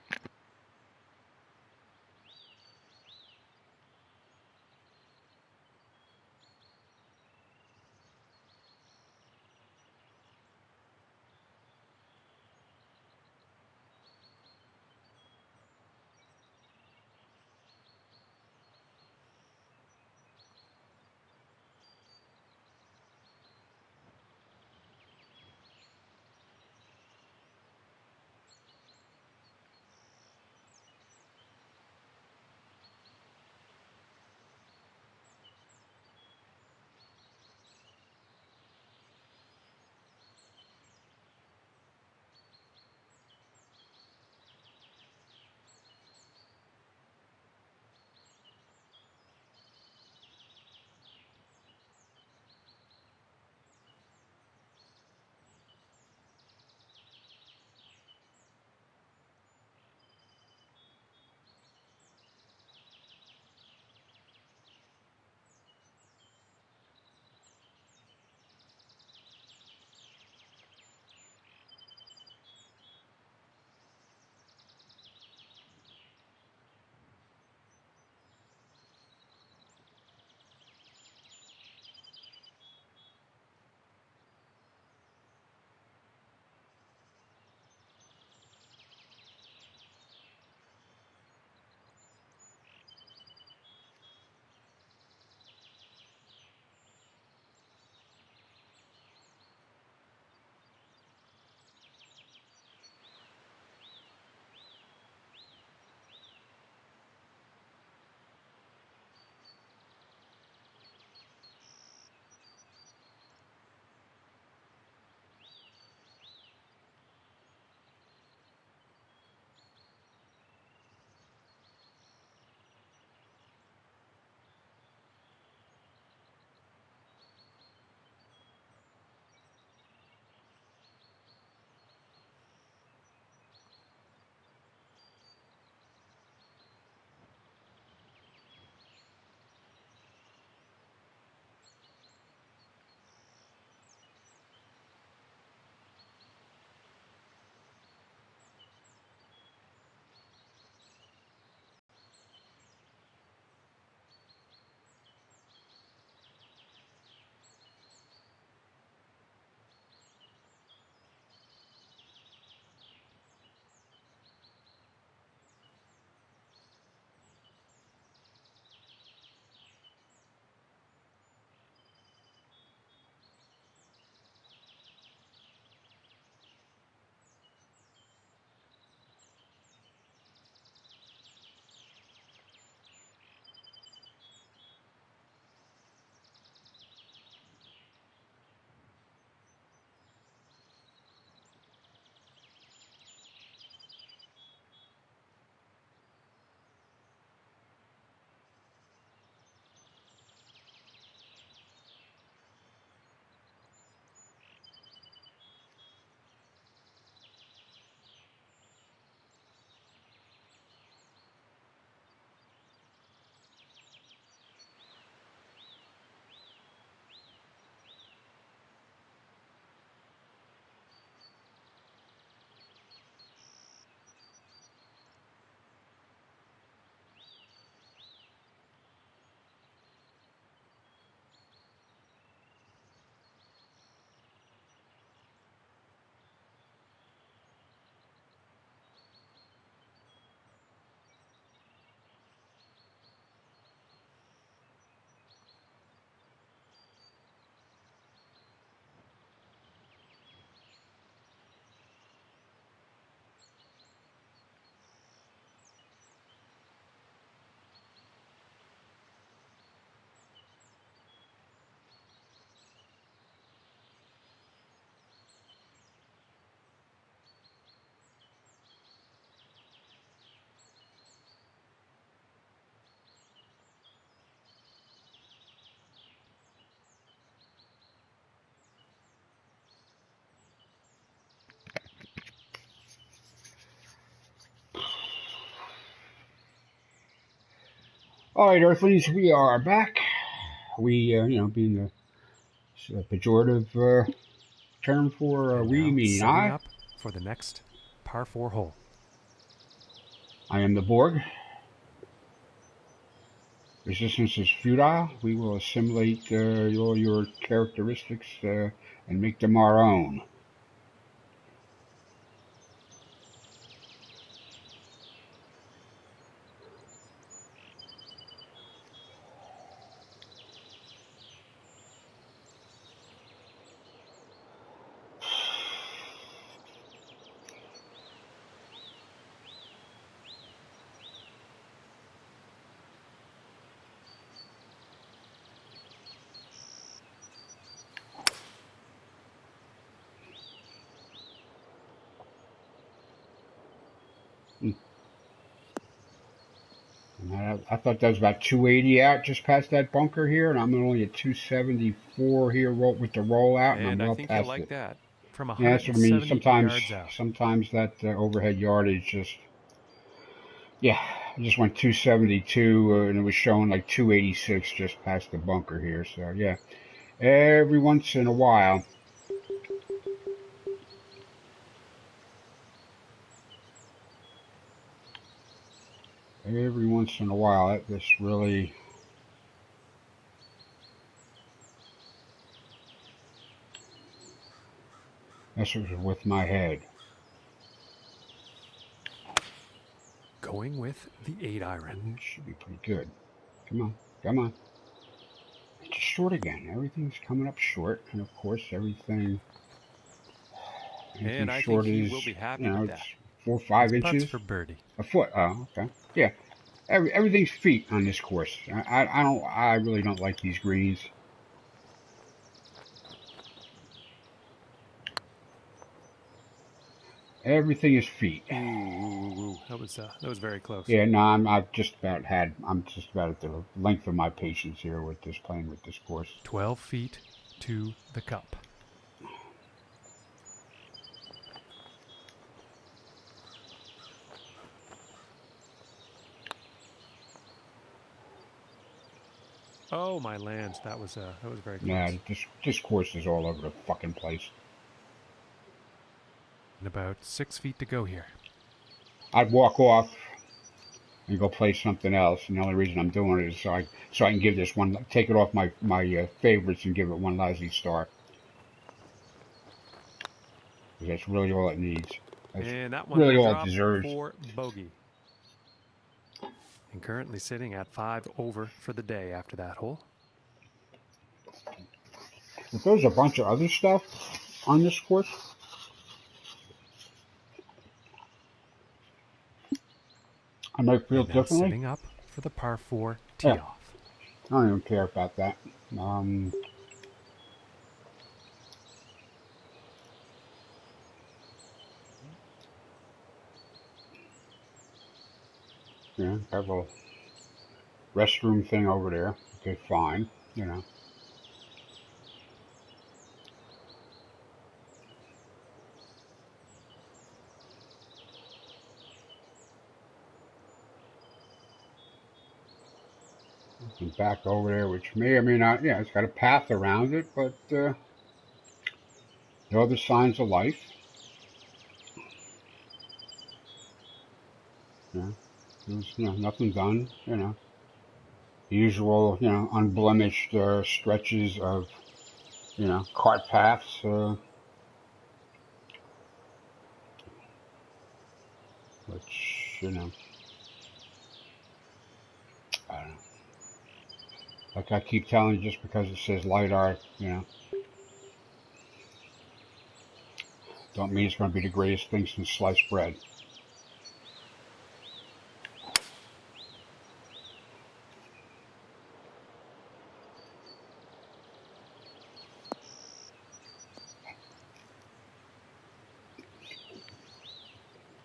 [SPEAKER 1] All right, Earthlings, we are back. We, being the pejorative term for
[SPEAKER 2] And
[SPEAKER 1] we,
[SPEAKER 2] now
[SPEAKER 1] meaning
[SPEAKER 2] setting
[SPEAKER 1] I.
[SPEAKER 2] up for the next par 4 hole.
[SPEAKER 1] I am the Borg. Resistance is futile. We will assimilate all your characteristics and make them our own. I thought that was about 280 out just past that bunker here, and I'm only at 274 here with the rollout, and I'm
[SPEAKER 2] And I
[SPEAKER 1] well
[SPEAKER 2] think you'll
[SPEAKER 1] past
[SPEAKER 2] like
[SPEAKER 1] it.
[SPEAKER 2] that. From
[SPEAKER 1] Yeah, that's what I mean.
[SPEAKER 2] 170
[SPEAKER 1] Sometimes,
[SPEAKER 2] yards out.
[SPEAKER 1] sometimes that overhead yardage just, yeah, I just went 272, and it was showing like 286 just past the bunker here. So yeah, every once in a while. Every once in a while, this really messes with my head.
[SPEAKER 2] Going with the 8-iron.
[SPEAKER 1] It should be pretty good. Come on, come on. It's short again. Everything's coming up short, and of course, anything
[SPEAKER 2] And I think
[SPEAKER 1] short
[SPEAKER 2] he
[SPEAKER 1] is,
[SPEAKER 2] will be happy with
[SPEAKER 1] it's
[SPEAKER 2] that.
[SPEAKER 1] 4 or
[SPEAKER 2] It's
[SPEAKER 1] 5
[SPEAKER 2] putts
[SPEAKER 1] inches,
[SPEAKER 2] for birdie.
[SPEAKER 1] a foot. Oh, okay. Yeah, everything's feet on this course. I really don't like these greens. Everything is feet.
[SPEAKER 2] Ooh, that was very close.
[SPEAKER 1] Yeah, no, I'm just about at the length of my patience here with this playing with this course.
[SPEAKER 2] 12 feet to the cup. Oh my lands, that was very
[SPEAKER 1] Yeah,
[SPEAKER 2] close.
[SPEAKER 1] this course is all over the fucking place.
[SPEAKER 2] And about 6 feet to go here.
[SPEAKER 1] I'd walk off and go play something else, and the only reason I'm doing it is so I can give this one, take it off my favorites and give it one lousy star. Because that's really all it needs. That's
[SPEAKER 2] And that one
[SPEAKER 1] really
[SPEAKER 2] will
[SPEAKER 1] all it
[SPEAKER 2] drop
[SPEAKER 1] deserves.
[SPEAKER 2] for bogey. And currently sitting at 5 over for the day after that hole.
[SPEAKER 1] If there's a bunch of other stuff on this course, I might feel
[SPEAKER 2] And now
[SPEAKER 1] differently.
[SPEAKER 2] setting up for the par 4 tee
[SPEAKER 1] Yeah,
[SPEAKER 2] off.
[SPEAKER 1] I don't even care about that. Yeah, have a restroom thing over there. Okay, fine. And back over there, which may or may not, it's got a path around it, but the other signs of life. There's, nothing done, the usual, unblemished stretches of, cart paths, which, I don't know. Like I keep telling you, just because it says LiDAR, don't mean it's going to be the greatest thing since sliced bread.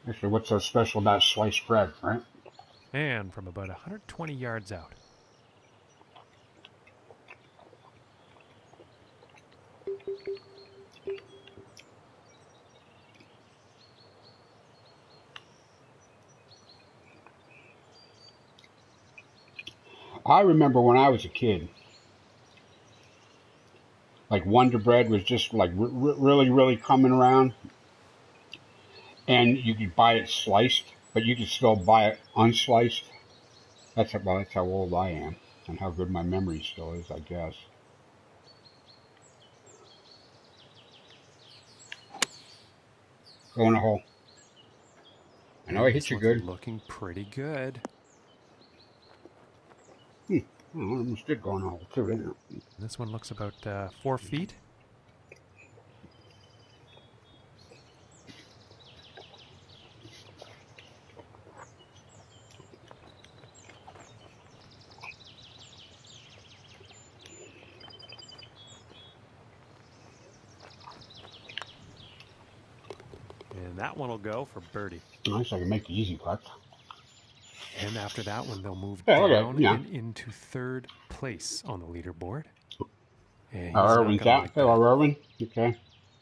[SPEAKER 1] Actually, what's so special about sliced bread, right?
[SPEAKER 2] And from about 120 yards out.
[SPEAKER 1] I remember when I was a kid, like Wonder Bread was just like really, really coming around, and you could buy it sliced, but you could still buy it unsliced. That's how old I am, and how good my memory still is, I guess. Go in a hole. I know I hit you good.
[SPEAKER 2] Looking pretty good.
[SPEAKER 1] I almost did go in a hole too, didn't it?
[SPEAKER 2] This one looks about 4 feet. And that one will go for birdie.
[SPEAKER 1] Nice, I can make the easy putts.
[SPEAKER 2] And after that one, they'll move down and into 3rd place on the leaderboard. And
[SPEAKER 1] Irwin's out. Hello, Irwin. Okay.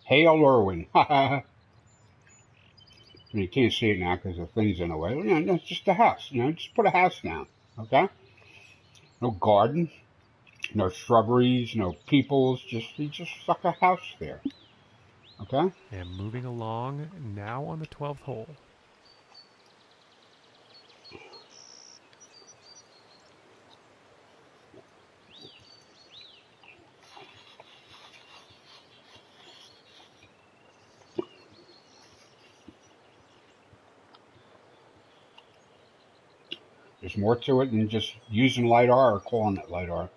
[SPEAKER 1] Hail, Irwin. You can't see it now because the thing's in the way. It's just a house. Just put a house down. Okay? No garden, no shrubberies, no peoples. You just stuck a house there. Okay?
[SPEAKER 2] And moving along now on the 12th hole.
[SPEAKER 1] There's more to it than just using LiDAR or calling it LiDAR.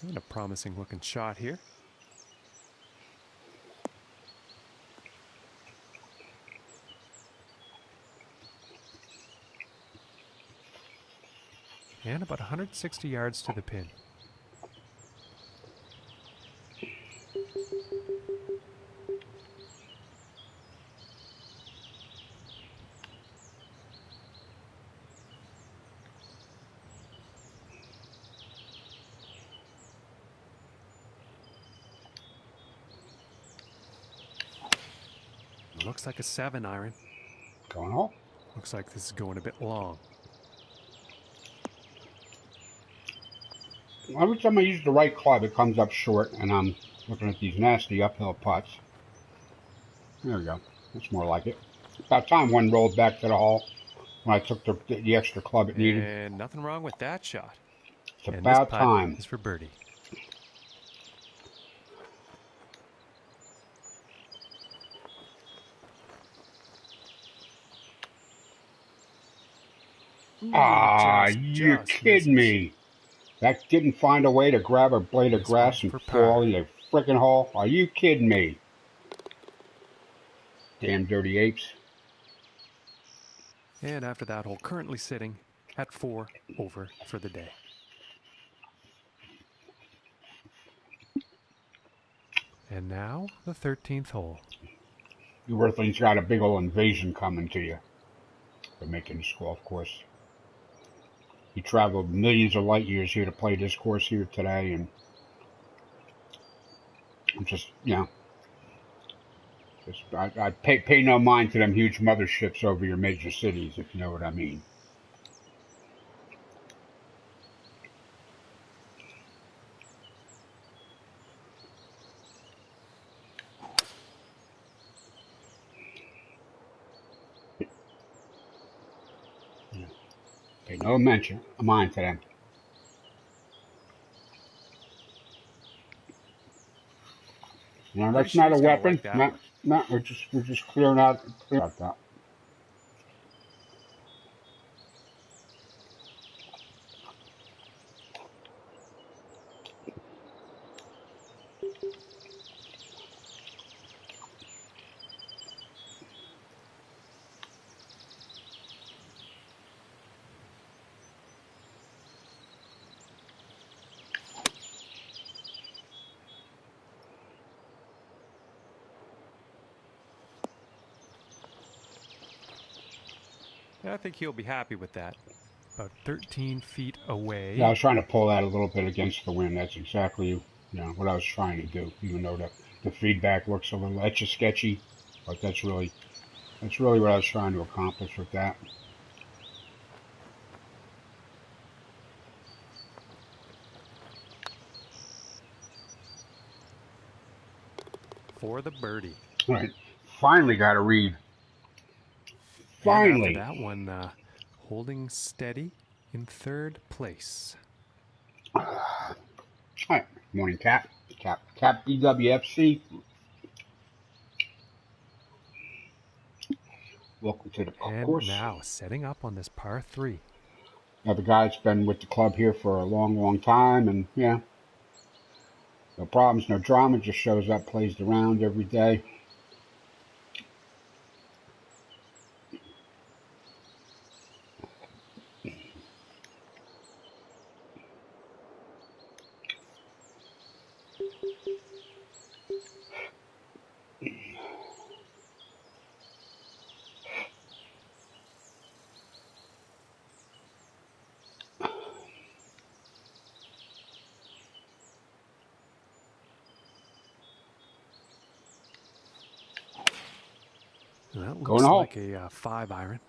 [SPEAKER 2] And a promising looking shot here. And about 160 yards to the pin. Looks like a 7-iron.
[SPEAKER 1] Going home.
[SPEAKER 2] Looks like this is going a bit long.
[SPEAKER 1] Every time I use the right club, it comes up short, and I'm looking at these nasty uphill putts. There we go. That's more like it. About time one rolled back to the hole when I took the extra club it needed.
[SPEAKER 2] And nothing wrong with that shot.
[SPEAKER 1] It's about time.
[SPEAKER 2] This is for birdie.
[SPEAKER 1] You're kidding me. That didn't find a way to grab a blade of grass and fall in the frickin' hole? Are you kidding me? Damn dirty apes.
[SPEAKER 2] And after that hole, currently sitting at 4 over for the day. And now the 13th hole.
[SPEAKER 1] You Earthlings got a big old invasion coming to you. They're making this golf course. He traveled millions of light years here to play this course here today, and I'm just, I pay no mind to them huge motherships over your major cities, if you know what I mean. Pay no mind to them. No, that's not a weapon. No, we're just clearing out that.
[SPEAKER 2] I think he'll be happy with that. About 13 feet away.
[SPEAKER 1] Yeah, I was trying to pull that a little bit against the wind. That's exactly what I was trying to do, even though the feedback looks a little etch-a-sketchy, but that's really what I was trying to accomplish with that.
[SPEAKER 2] For the birdie.
[SPEAKER 1] All right, finally got a read.
[SPEAKER 2] Finally.
[SPEAKER 1] Finally.
[SPEAKER 2] And after that one, holding steady in third place.
[SPEAKER 1] All right, morning, Cap DWFC. Welcome to the course.
[SPEAKER 2] And now setting up on this par 3.
[SPEAKER 1] Now the guy's been with the club here for a long, long time, and yeah, no problems, no drama. Just shows up, plays the round every day.
[SPEAKER 2] That looks like a 5-iron.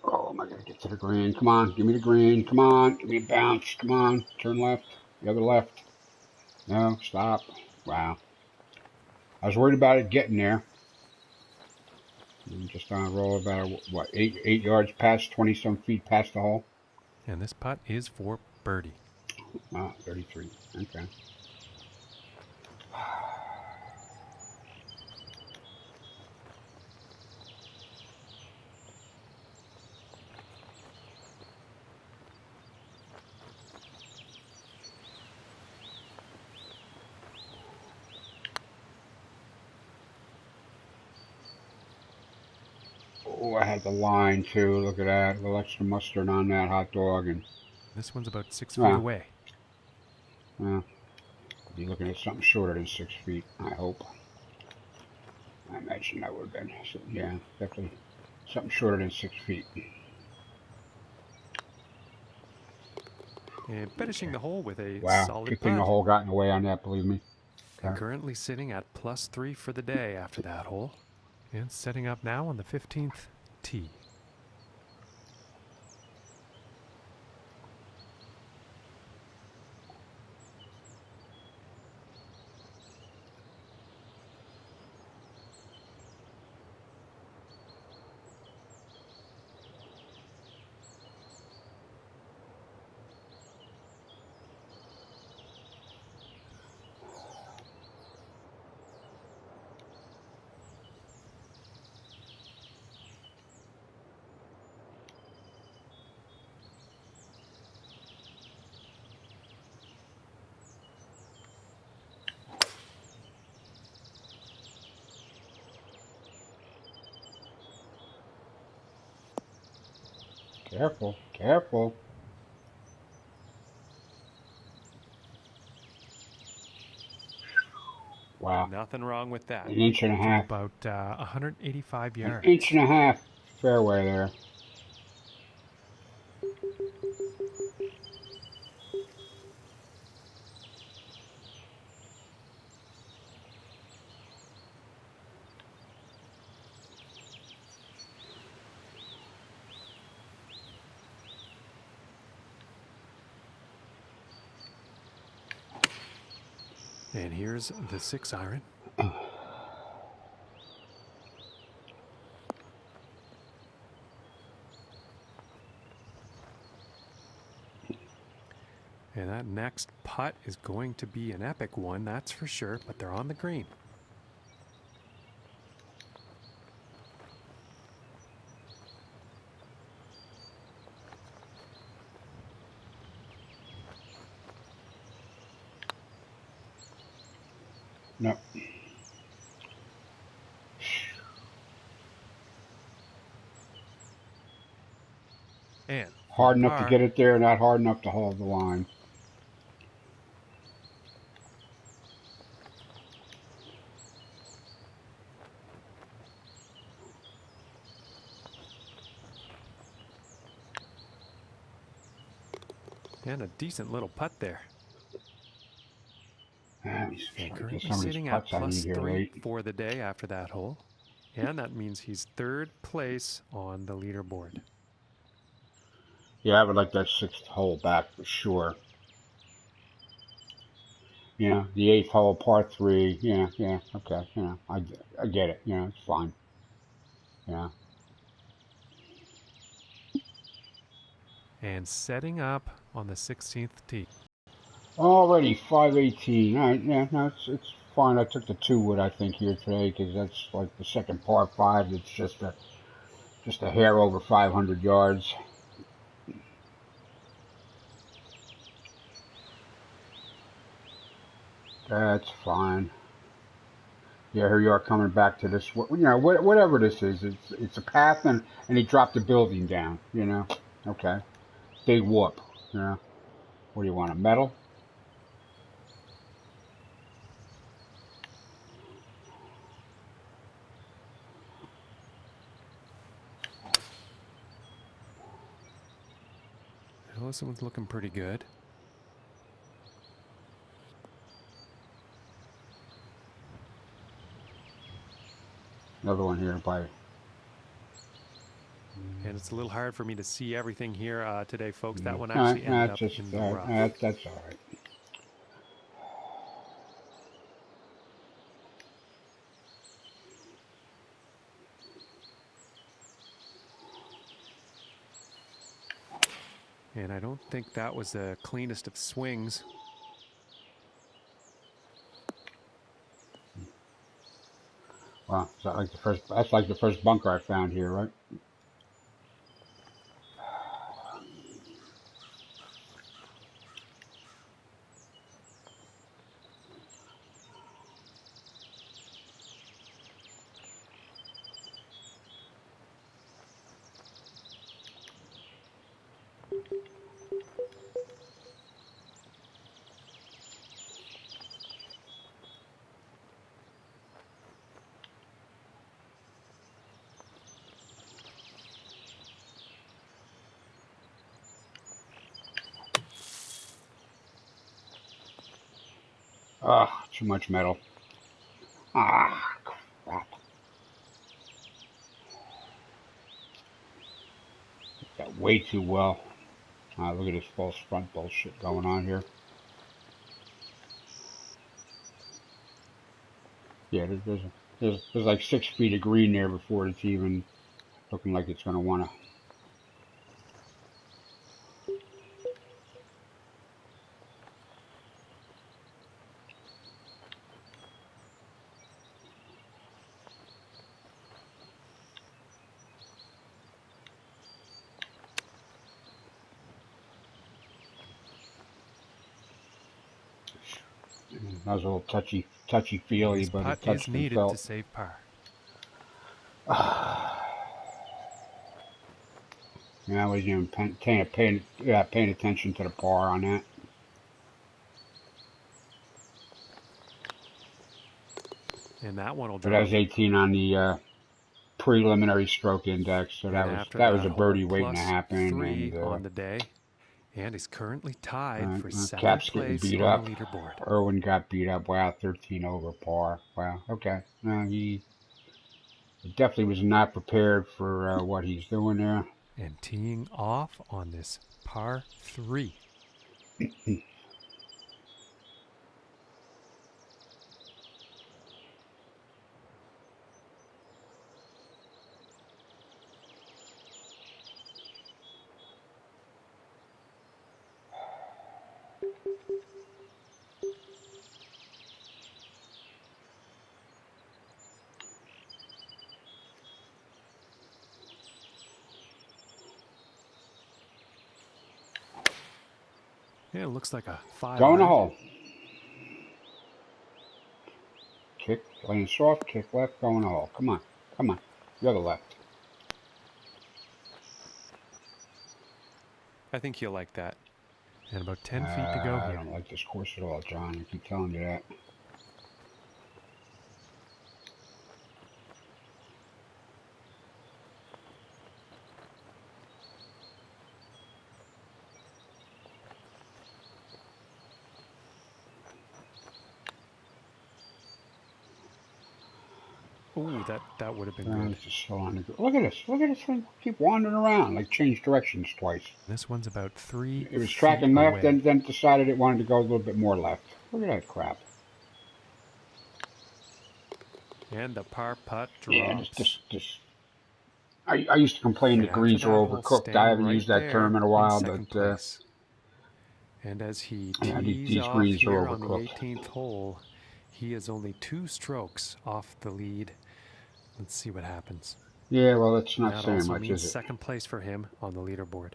[SPEAKER 1] Oh, am I going to get to the green? Come on, give me the green. Come on, give me a bounce. Come on, turn left. The other left. No, stop. Wow. I was worried about it getting there. I'm just on a roll about, what, 8 yards past, 20-some feet past the hole.
[SPEAKER 2] And this putt is for birdie.
[SPEAKER 1] 33. Okay. Oh, I had the line too. Look at that. A little extra mustard on that hot dog. And
[SPEAKER 2] this one's about 6 feet away.
[SPEAKER 1] Well, I'll be looking at something shorter than 6 feet, I hope. I imagine that would have been. So, yeah, definitely something shorter than 6 feet.
[SPEAKER 2] And finishing the hole with a
[SPEAKER 1] Good
[SPEAKER 2] solid putt.
[SPEAKER 1] thing the hole got in the way on that, believe me.
[SPEAKER 2] And currently sitting at +3 for the day after that hole. And setting up now on the 15th tee.
[SPEAKER 1] Careful, careful. Wow.
[SPEAKER 2] Nothing wrong with that.
[SPEAKER 1] 1.5 inches.
[SPEAKER 2] About 185 yards.
[SPEAKER 1] 1.5 inches fairway there.
[SPEAKER 2] And here's the 6-iron. And that next putt is going to be an epic one, that's for sure, but they're on the green.
[SPEAKER 1] No.
[SPEAKER 2] And
[SPEAKER 1] hard enough to get it there, not hard enough to hold the line.
[SPEAKER 2] And a decent little putt there.
[SPEAKER 1] Jeez,
[SPEAKER 2] And
[SPEAKER 1] trying to get
[SPEAKER 2] currently
[SPEAKER 1] some of these
[SPEAKER 2] sitting at
[SPEAKER 1] putts I need here
[SPEAKER 2] +3
[SPEAKER 1] late.
[SPEAKER 2] for the day after that hole. And that means he's third place on the leaderboard.
[SPEAKER 1] Yeah, I would like that 6th hole back for sure. You know, the 8th hole, par 3. Yeah, okay. You know, I get it. You know, it's fine. Yeah.
[SPEAKER 2] And setting up on the 16th tee.
[SPEAKER 1] Already 518. All right, yeah, no, it's fine. I took the 2-wood, I think, here today because that's like the second par 5. It's just a hair over 500 yards. That's fine. Yeah, here you are coming back to this. You know, whatever this is, it's a path, and he dropped the building down. You know, okay, big whoop. You know, what do you want? A medal?
[SPEAKER 2] Well, this one's looking pretty good.
[SPEAKER 1] Another one here by.
[SPEAKER 2] And it's a little hard for me to see everything here today, folks. That one
[SPEAKER 1] All
[SPEAKER 2] actually
[SPEAKER 1] right,
[SPEAKER 2] ended
[SPEAKER 1] that's
[SPEAKER 2] up
[SPEAKER 1] just
[SPEAKER 2] in the rough.
[SPEAKER 1] that's all right.
[SPEAKER 2] And I don't think that was the cleanest of swings.
[SPEAKER 1] Well, is that like the first? That's like the first bunker I found here, right? Ah, too much metal. Ah, crap. Got way too well. Look at this false front bullshit going on here. Yeah, there's like 6 feet of green there before it's even looking like it's going to want to. That was a little touchy feely,
[SPEAKER 2] This
[SPEAKER 1] but it
[SPEAKER 2] putt is
[SPEAKER 1] touched and
[SPEAKER 2] needed to
[SPEAKER 1] felt.
[SPEAKER 2] save par.
[SPEAKER 1] Yeah, I wasn't even paying attention to the par on that.
[SPEAKER 2] And that one will
[SPEAKER 1] But that
[SPEAKER 2] drop.
[SPEAKER 1] was 18 on the preliminary stroke index, so
[SPEAKER 2] And
[SPEAKER 1] that was
[SPEAKER 2] after
[SPEAKER 1] that was
[SPEAKER 2] that
[SPEAKER 1] a
[SPEAKER 2] hole,
[SPEAKER 1] birdie waiting to happen.
[SPEAKER 2] +3
[SPEAKER 1] And
[SPEAKER 2] on the day. And he's currently tied for second
[SPEAKER 1] Cap's getting
[SPEAKER 2] place
[SPEAKER 1] beat
[SPEAKER 2] on the
[SPEAKER 1] up.
[SPEAKER 2] leaderboard.
[SPEAKER 1] Irwin got beat up. Wow, 13 over par. Wow, okay. No, he definitely was not prepared for what he's doing there.
[SPEAKER 2] And teeing off on this par 3. Yeah, it looks like a 5
[SPEAKER 1] Going to
[SPEAKER 2] iron.
[SPEAKER 1] hole. Kick, laying soft, kick left, going to hole. Come on, come on. The other left.
[SPEAKER 2] I think he'll like that. And about 10 feet to go
[SPEAKER 1] I
[SPEAKER 2] here.
[SPEAKER 1] don't like this course at all, John. I keep telling you that.
[SPEAKER 2] Ooh, that would have been good.
[SPEAKER 1] It's just still on the go. Look at this. Look at this thing. Keep wandering around. Like change directions twice.
[SPEAKER 2] This one's about 3
[SPEAKER 1] It was
[SPEAKER 2] feet
[SPEAKER 1] tracking left,
[SPEAKER 2] away.
[SPEAKER 1] then decided it wanted to go a little bit more left. Look at that crap.
[SPEAKER 2] And the par putt
[SPEAKER 1] Yeah,
[SPEAKER 2] drops.
[SPEAKER 1] I used to complain
[SPEAKER 2] And
[SPEAKER 1] that
[SPEAKER 2] after
[SPEAKER 1] greens were
[SPEAKER 2] that hole,
[SPEAKER 1] overcooked. I
[SPEAKER 2] staying
[SPEAKER 1] haven't
[SPEAKER 2] right
[SPEAKER 1] used that term
[SPEAKER 2] there
[SPEAKER 1] in a
[SPEAKER 2] in
[SPEAKER 1] while,
[SPEAKER 2] second
[SPEAKER 1] but
[SPEAKER 2] place. And as he
[SPEAKER 1] yeah,
[SPEAKER 2] tees
[SPEAKER 1] these
[SPEAKER 2] off
[SPEAKER 1] greens are
[SPEAKER 2] here on the
[SPEAKER 1] overcooked.
[SPEAKER 2] 18th hole, he is only 2 strokes off the lead. Let's see what happens.
[SPEAKER 1] Yeah, well, it's not
[SPEAKER 2] That
[SPEAKER 1] saying
[SPEAKER 2] also
[SPEAKER 1] much,
[SPEAKER 2] means
[SPEAKER 1] is it?
[SPEAKER 2] second place for him on the leaderboard.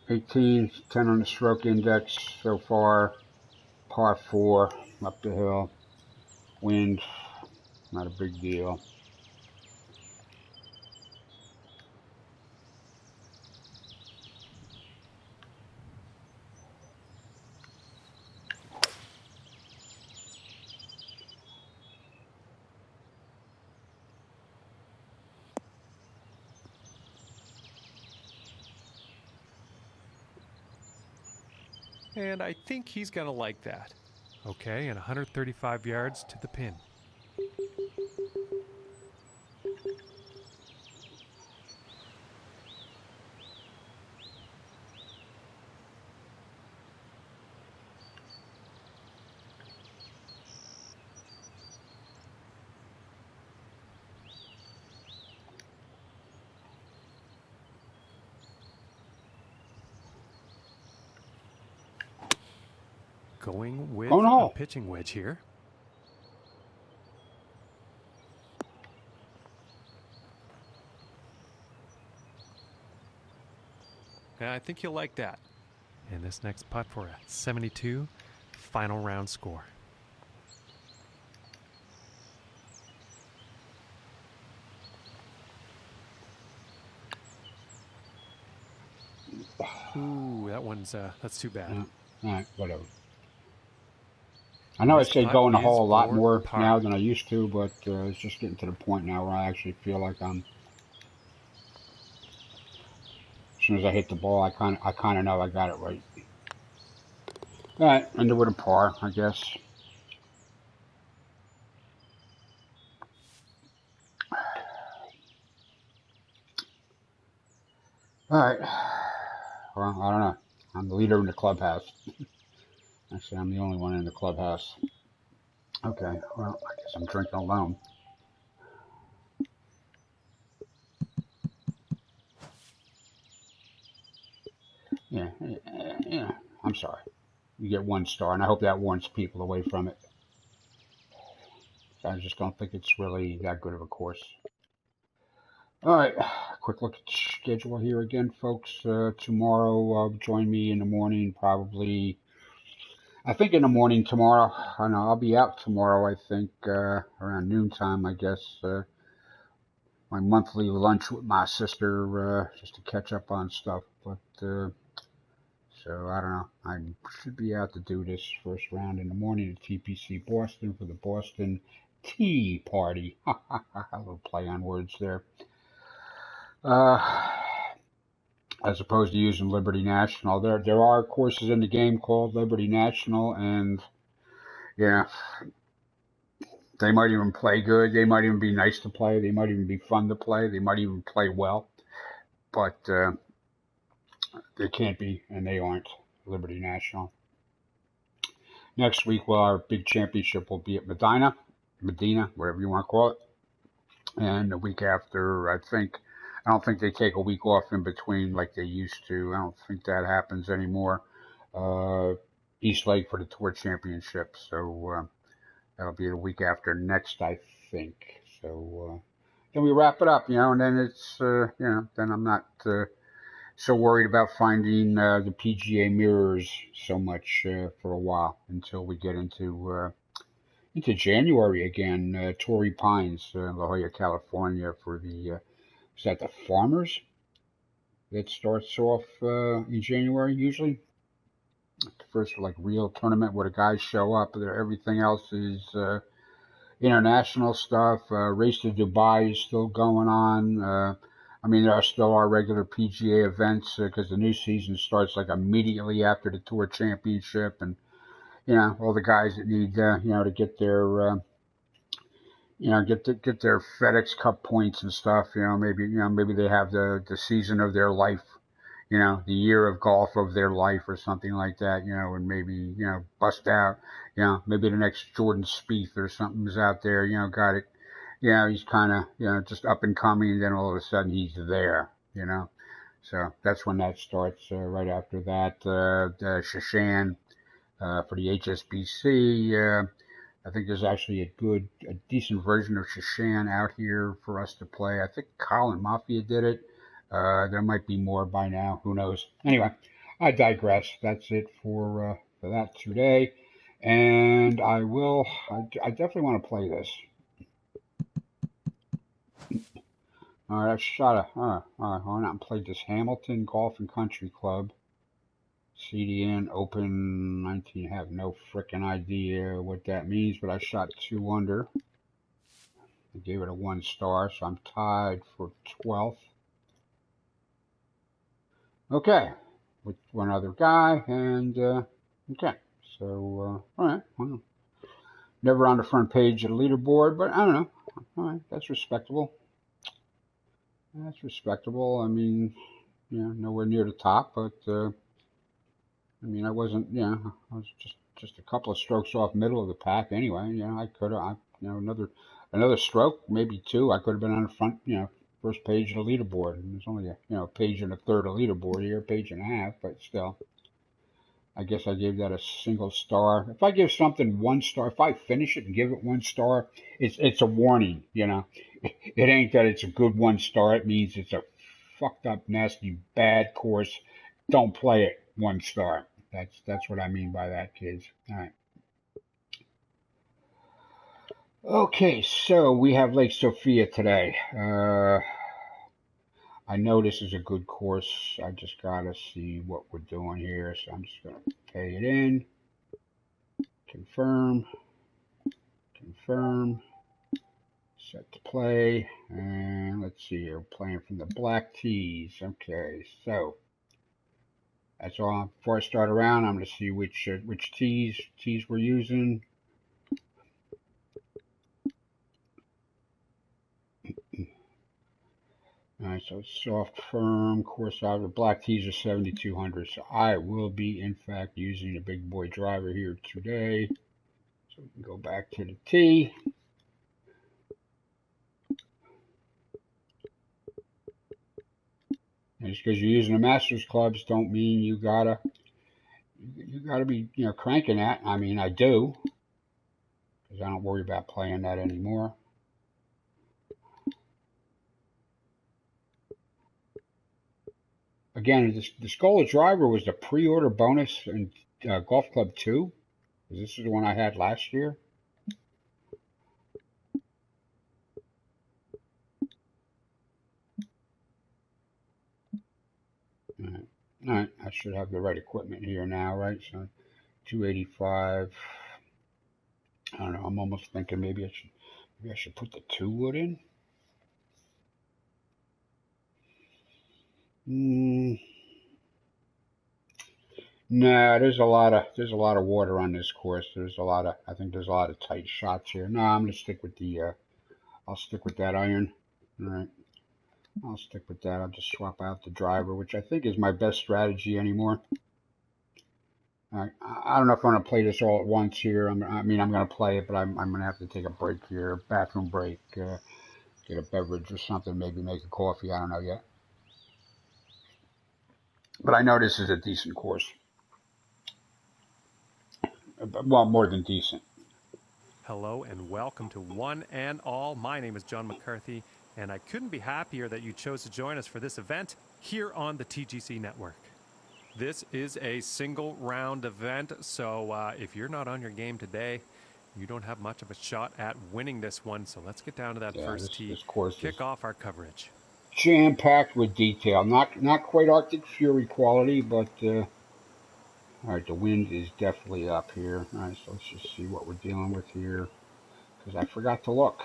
[SPEAKER 1] 18, 10 on the stroke index so far. Par 4, up the hill. Wind, not a big deal.
[SPEAKER 2] And I think he's going to like that. Okay, and 135 yards to the pin. Going with a pitching wedge here. And I think you'll like that. And this next putt for a 72 final round score. Ooh, that's too bad.
[SPEAKER 1] All right, whatever. I know I say go in the hole a lot more now than I used to, but it's just getting to the point now where I actually feel like as soon as I hit the ball, I kind of know I got it right. All right, end it with a par, I guess. All right. Well, I don't know. I'm the leader in the clubhouse. Actually, I'm the only one in the clubhouse. Okay, well, I guess I'm drinking alone. Yeah, I'm sorry. You get 1 star, and I hope that warns people away from it. I just don't think it's really that good of a course. All right, quick look at the schedule here again, folks. Tomorrow, join me in the morning, probably. I think in the morning tomorrow. I know I'll be out tomorrow. I think around noontime, I guess. My monthly lunch with my sister, just to catch up on stuff. But so I don't know. I should be out to do this first round in the morning at TPC Boston for the Boston Tea Party. A little play on words there. As opposed to using Liberty National. There are courses in the game called Liberty National, and yeah, they might even play good. They might even be nice to play. They might even be fun to play. They might even play well, but they can't be, and they aren't Liberty National. Next week, well, our big championship will be at Medina, whatever you want to call it. And the week after, I don't think they take a week off in between like they used to. I don't think that happens anymore. East Lake for the Tour Championship. So that'll be the week after next, I think. So then we wrap it up, and then it's, then I'm not so worried about finding the PGA mirrors so much for a while until we get into January again. Torrey Pines, La Jolla, California, for the is that the Farmers that starts off in January usually. The first like real tournament where the guys show up. Everything else is international stuff. Race to Dubai is still going on. I mean, there still are regular PGA events because the new season starts like immediately after the Tour Championship, and all the guys that need to get their get their FedEx Cup points and stuff. Maybe they have the season of their life. The year of golf of their life or something like that. And maybe bust out. Maybe the next Jordan Spieth or something's out there. Got it. He's kind of just up and coming, and then all of a sudden he's there. So that's when that starts. Right after that, the Shashan for the HSBC. I think there's actually a decent version of Shashan out here for us to play. I think Colin Mafia did it. There might be more by now. Who knows? Anyway, I digress. That's it for that today. And I definitely want to play this. All right, all right, I went out and played this Hamilton Golf and Country Club. CDN Open 19. I have no freaking idea what that means, but I shot 2 under. I gave it a 1 star, so I'm tied for 12th. Okay, with one other guy, and okay, so all right, well, never on the front page of the leaderboard, but I don't know. All right, that's respectable. That's respectable. I mean, nowhere near the top, but I mean, I wasn't, I was just a couple of strokes off middle of the pack anyway. I could have, another stroke, maybe 2. I could have been on the front, first page of the leaderboard. And there's only a page and a third of leaderboard here, page and a half, but still. I guess I gave that a single star. If I give something 1 star, if I finish it and give it 1 star, it's a warning, It ain't that it's a good 1 star. It means it's a fucked up, nasty, bad course. Don't play it 1 star. That's what I mean by that, kids. All right. Okay, so we have Lake Sophia today. I know this is a good course. I just gotta see what we're doing here, so I'm just gonna pay it in. Confirm. Set to play, and let's see here. We're playing from the black tees. Okay, so that's all. Before I start around, I'm going to see which tees we're using. All right, so it's soft, firm, course out. The black tees are 7,200. So I will be, in fact, using a big boy driver here today. So we can go back to the tee. And just because you're using the Masters clubs, don't mean you gotta be cranking that. I mean, I do, because I don't worry about playing that anymore. Again, the Scholar driver was the pre-order bonus in Golf Club 2. This is the one I had last year. All right, I should have the right equipment here now, right? So 285. I don't know. I'm almost thinking maybe I should put the 2 wood in. No, there's a lot of water on this course. I think there's a lot of tight shots here. No, I'm gonna stick with I'll stick with that iron. All right, I'll stick with that. I'll just swap out the driver, which I think is my best strategy anymore. All right, I don't know if I'm gonna play this all at once here. I'm gonna play it, but I'm gonna have to take a break here, bathroom break, get a beverage or something, maybe make a coffee. I don't know yet. But I know this is a decent course. Well, more than decent.
[SPEAKER 2] Hello and welcome to one and all. My name is John McCarthy, and I couldn't be happier that you chose to join us for this event here on the TGC Network. This is a single round event, so if you're not on your game today, you don't have much of a shot at winning this one. So let's get down to that first tee.
[SPEAKER 1] This course
[SPEAKER 2] kick off our coverage.
[SPEAKER 1] Jam-packed with detail. Not quite Arctic Fury quality, but all right, the wind is definitely up here. All right, so let's just see what we're dealing with here, because I forgot to look.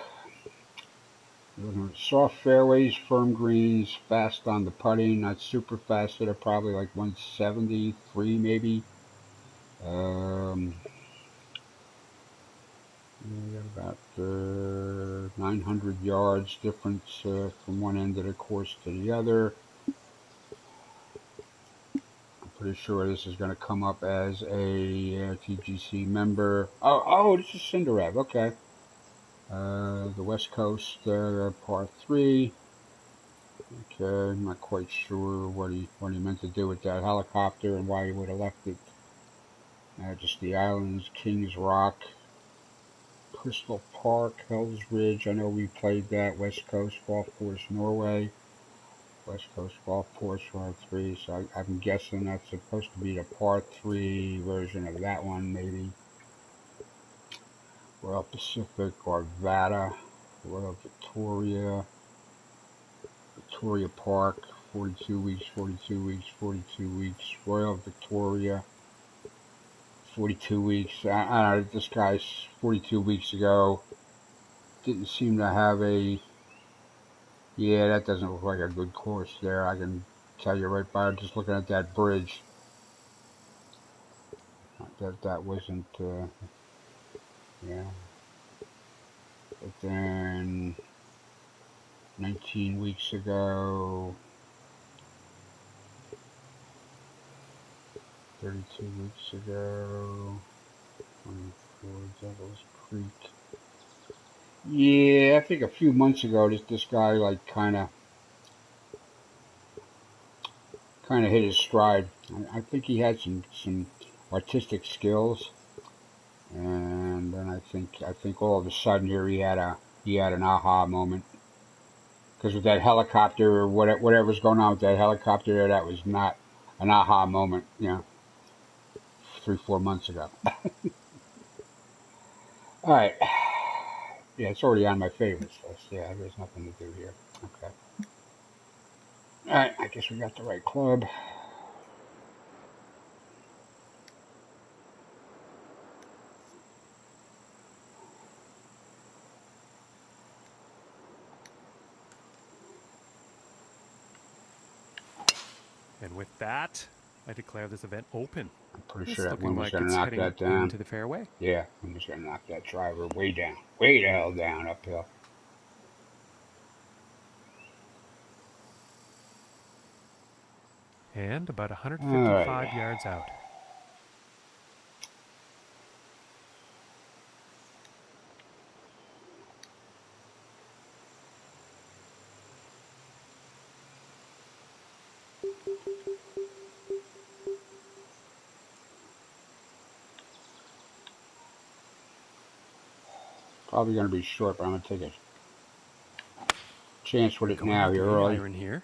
[SPEAKER 1] Soft fairways, firm greens, fast on the putting, not super fast hitter, probably like 173 maybe. We got about 900 yards difference from one end of the course to the other. I'm pretty sure this is going to come up as a TGC member. Oh, this is Cinderev. Okay. The West Coast, par 3. Okay, I'm not quite sure what he meant to do with that helicopter and why he would have left it. Just the islands, Kings Rock, Crystal Park, Hells Ridge. I know we played that. West Coast Golf Course, Norway. West Coast Golf Course, par 3. So I'm guessing that's supposed to be the par 3 version of that one, maybe. Royal Pacific, Arvada, Royal Victoria, Victoria Park, 42 weeks, 42 weeks, 42 weeks. Royal Victoria, 42 weeks. I don't know, this guy's 42 weeks ago. Didn't seem to have a... Yeah, that doesn't look like a good course there. I can tell you right by just looking at that bridge. That wasn't... yeah. But then... 19 weeks ago... 32 weeks ago... 24 Devil's Creek. Yeah, I think a few months ago, this guy like kind of hit his stride. I think he had some artistic skills, and then I think all of a sudden here he had an aha moment. Because with that helicopter or whatever's going on with that helicopter there, that was not an aha moment, 3-4 months ago. All right. Yeah, it's already on my favorites list. Yeah, there's nothing to do here. Okay. All right, I guess we got the right club.
[SPEAKER 2] And with that, I declare this event open.
[SPEAKER 1] I'm pretty
[SPEAKER 2] It's
[SPEAKER 1] sure that
[SPEAKER 2] looking
[SPEAKER 1] wind was
[SPEAKER 2] like
[SPEAKER 1] going to
[SPEAKER 2] it's
[SPEAKER 1] knock
[SPEAKER 2] heading
[SPEAKER 1] that down.
[SPEAKER 2] into the fairway.
[SPEAKER 1] Yeah, wind was going to knock that driver way down. Way the hell down uphill.
[SPEAKER 2] And about 155 yards out.
[SPEAKER 1] Probably going to be short, but I'm going to take a chance with it
[SPEAKER 2] Going
[SPEAKER 1] now
[SPEAKER 2] with
[SPEAKER 1] here
[SPEAKER 2] the 8
[SPEAKER 1] early.
[SPEAKER 2] iron here.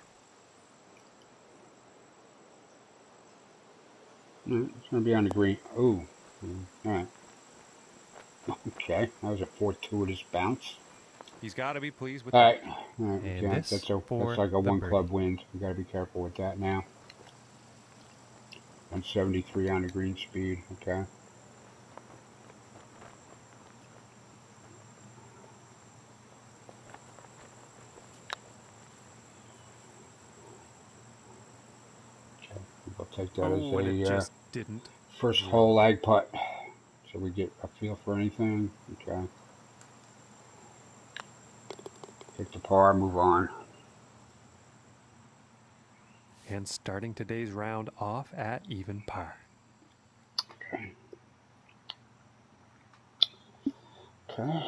[SPEAKER 1] It's going to be on the green. Ooh. All right. Okay, that was a fortuitous bounce.
[SPEAKER 2] He's got to be pleased with
[SPEAKER 1] All
[SPEAKER 2] that.
[SPEAKER 1] right.
[SPEAKER 2] And
[SPEAKER 1] Okay.
[SPEAKER 2] this
[SPEAKER 1] That's
[SPEAKER 2] for
[SPEAKER 1] like a
[SPEAKER 2] the
[SPEAKER 1] one
[SPEAKER 2] birdie.
[SPEAKER 1] club wind. We got to be careful with that now. 173 on the green speed. Okay. We'll take that as
[SPEAKER 2] And it
[SPEAKER 1] a
[SPEAKER 2] just didn't
[SPEAKER 1] first
[SPEAKER 2] drop.
[SPEAKER 1] hole lag putt. So we get a feel for anything. Okay. Take the par, move on.
[SPEAKER 2] And starting today's round off at even par.
[SPEAKER 1] Okay. Okay.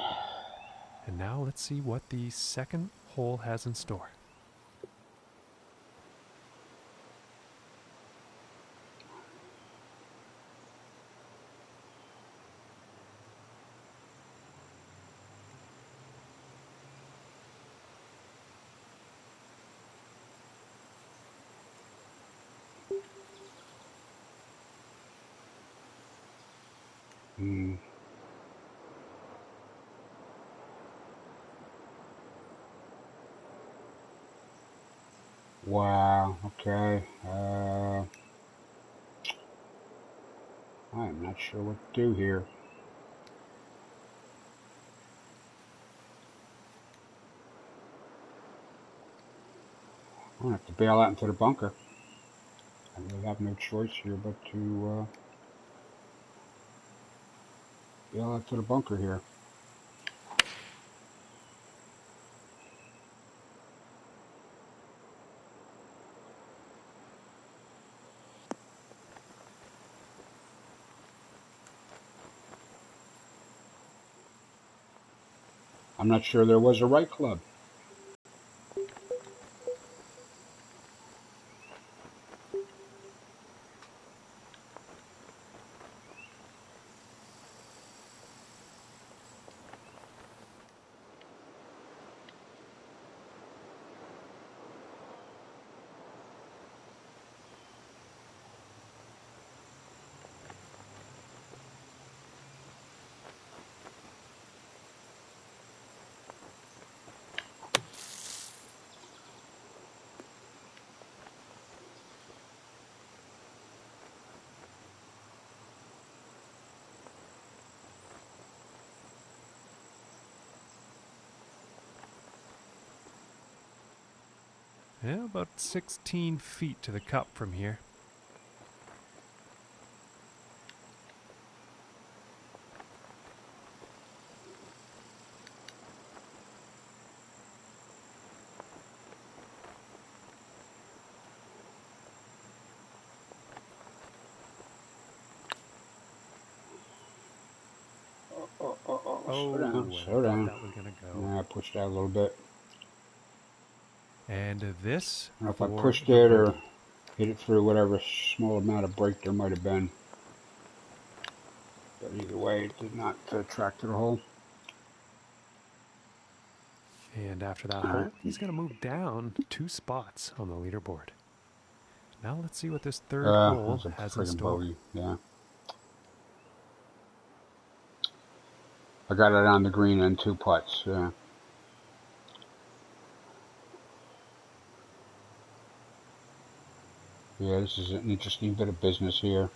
[SPEAKER 2] And now let's see what the second hole has in store.
[SPEAKER 1] Wow. Okay. I'm not sure what to do here. I'm going to have to bail out into the bunker. I really have no choice here but to bail out to the bunker here. I'm not sure there was a right club.
[SPEAKER 2] Yeah, about 16 feet to the cup from here.
[SPEAKER 1] Slow down,
[SPEAKER 2] Oh, and I
[SPEAKER 1] slow
[SPEAKER 2] thought
[SPEAKER 1] down.
[SPEAKER 2] that was going to go.
[SPEAKER 1] Yeah, I pushed out a little bit.
[SPEAKER 2] And this
[SPEAKER 1] I don't know if I
[SPEAKER 2] for
[SPEAKER 1] pushed
[SPEAKER 2] the
[SPEAKER 1] it or
[SPEAKER 2] birdie.
[SPEAKER 1] hit it through whatever small amount of break there might have been. But either way, it did not track to the hole.
[SPEAKER 2] And after that
[SPEAKER 1] All right.
[SPEAKER 2] hole, he's going to move down 2 spots on the leaderboard. Now let's see what this third
[SPEAKER 1] That
[SPEAKER 2] hole
[SPEAKER 1] was a
[SPEAKER 2] has in
[SPEAKER 1] friggin'
[SPEAKER 2] store.
[SPEAKER 1] bogey. Yeah. I got it on the green and 2 putts. Yeah. Yeah, this is an interesting bit of business here.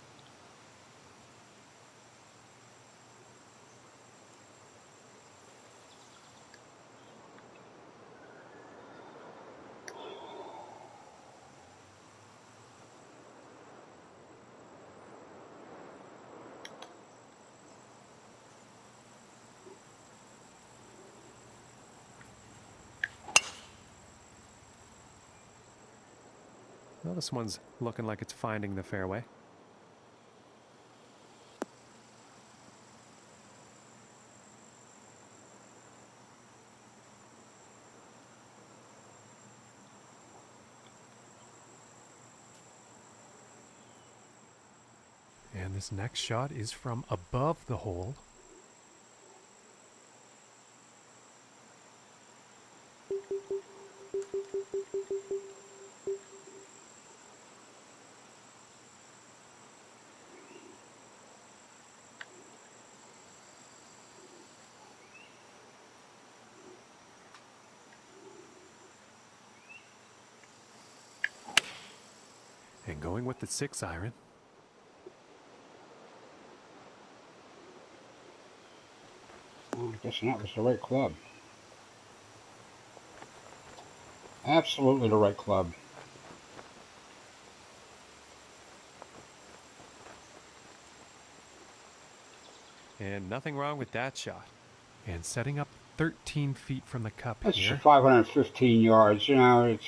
[SPEAKER 2] Well, this one's looking like it's finding the fairway. And this next shot is from above the hole. And going with the 6 iron.
[SPEAKER 1] Well, I guess that was the right club. Absolutely the right club.
[SPEAKER 2] And nothing wrong with that shot. And setting up 13 feet from the cup
[SPEAKER 1] That's
[SPEAKER 2] here.
[SPEAKER 1] 515 yards. You know, it's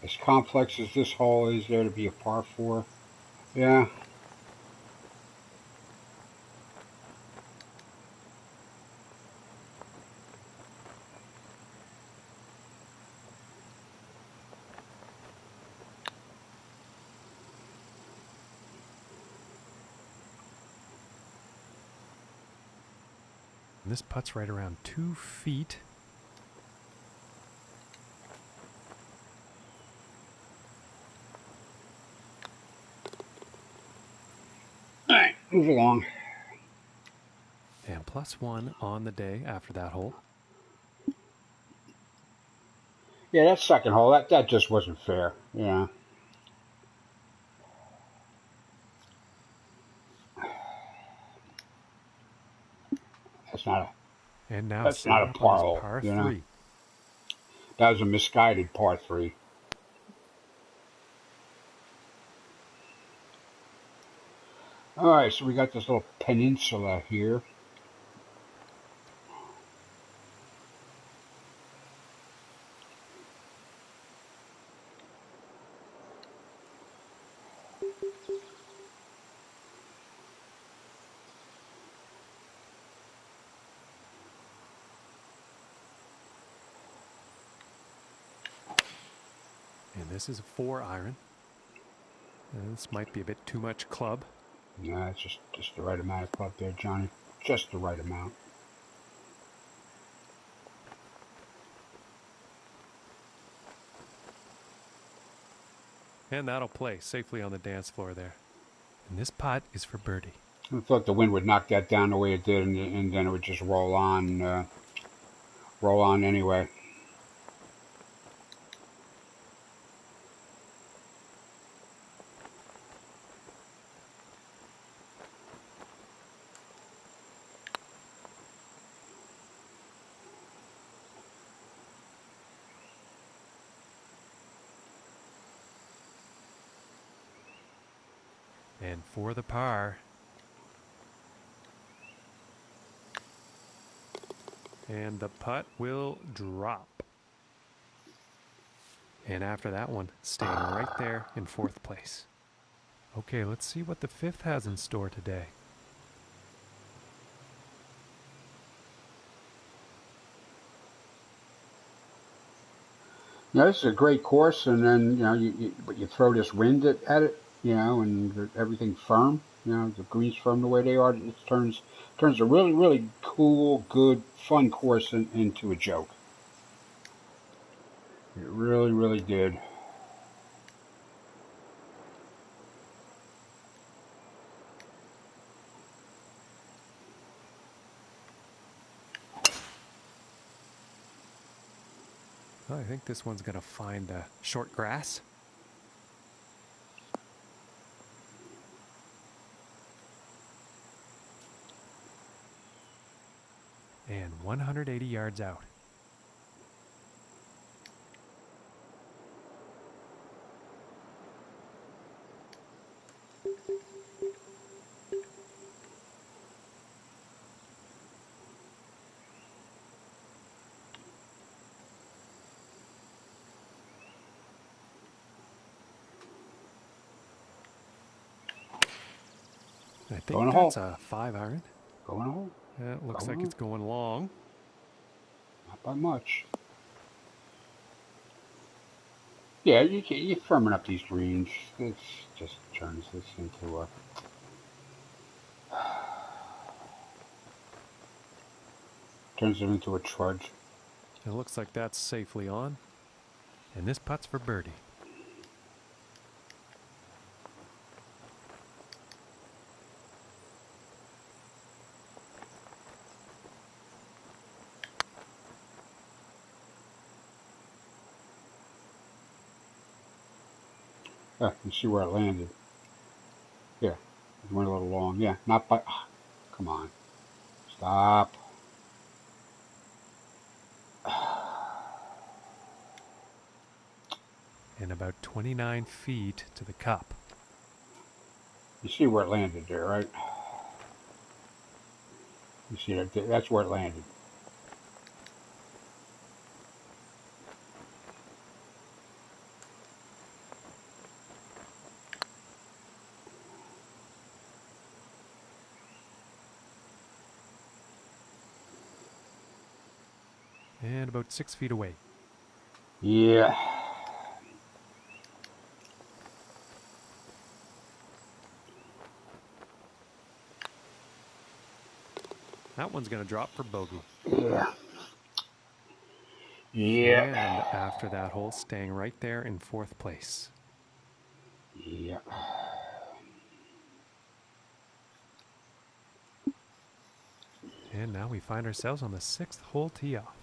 [SPEAKER 1] as complex as this hole is there to be a par 4. Yeah.
[SPEAKER 2] And this putt's right around 2 feet.
[SPEAKER 1] All right, move along.
[SPEAKER 2] And +1 on the day after that hole.
[SPEAKER 1] Yeah, that second hole, that just wasn't fair. Yeah. That's not
[SPEAKER 2] And now
[SPEAKER 1] that's
[SPEAKER 2] setting
[SPEAKER 1] not a
[SPEAKER 2] up on
[SPEAKER 1] par
[SPEAKER 2] this
[SPEAKER 1] hole,
[SPEAKER 2] par
[SPEAKER 1] you know.
[SPEAKER 2] 3.
[SPEAKER 1] That was a misguided par 3. All right, so we got this little peninsula here.
[SPEAKER 2] this is a 4 iron. And this might be a bit too much club.
[SPEAKER 1] Nah, it's just the right amount of club there, Johnny. Just the right amount.
[SPEAKER 2] And that'll play safely on the dance floor there. And this putt is for birdie.
[SPEAKER 1] I thought the wind would knock that down the way it did, and then it would just roll on anyway.
[SPEAKER 2] And for the par. And the putt will drop. And after that one, staying right there in 4th place. Okay, let's see what the 5th has in store today.
[SPEAKER 1] Yeah, this is a great course, and then but you throw this wind at it, and everything's firm. The greens firm the way they are. It turns a really, really cool, good, fun course into a joke. It really, really did.
[SPEAKER 2] Well, I think this one's going to find short grass. And 180 yards out. I think that's a 5 iron.
[SPEAKER 1] Going a hole.
[SPEAKER 2] It looks like it's going long.
[SPEAKER 1] Not by much. Yeah, you're firming up these greens. This just turns this into a... turns it into a trudge.
[SPEAKER 2] It looks like that's safely on. And this putt's for birdie.
[SPEAKER 1] You see where it landed. Yeah, it went a little long. Yeah, not by... come on. Stop.
[SPEAKER 2] And about 29 feet to the cup.
[SPEAKER 1] You see where it landed there, right? You see that's where it landed.
[SPEAKER 2] And about 6 feet away.
[SPEAKER 1] Yeah.
[SPEAKER 2] That one's going to drop for bogey.
[SPEAKER 1] Yeah. Yeah.
[SPEAKER 2] And after that hole, staying right there in 4th place.
[SPEAKER 1] Yeah.
[SPEAKER 2] And now we find ourselves on the 6th hole tee off.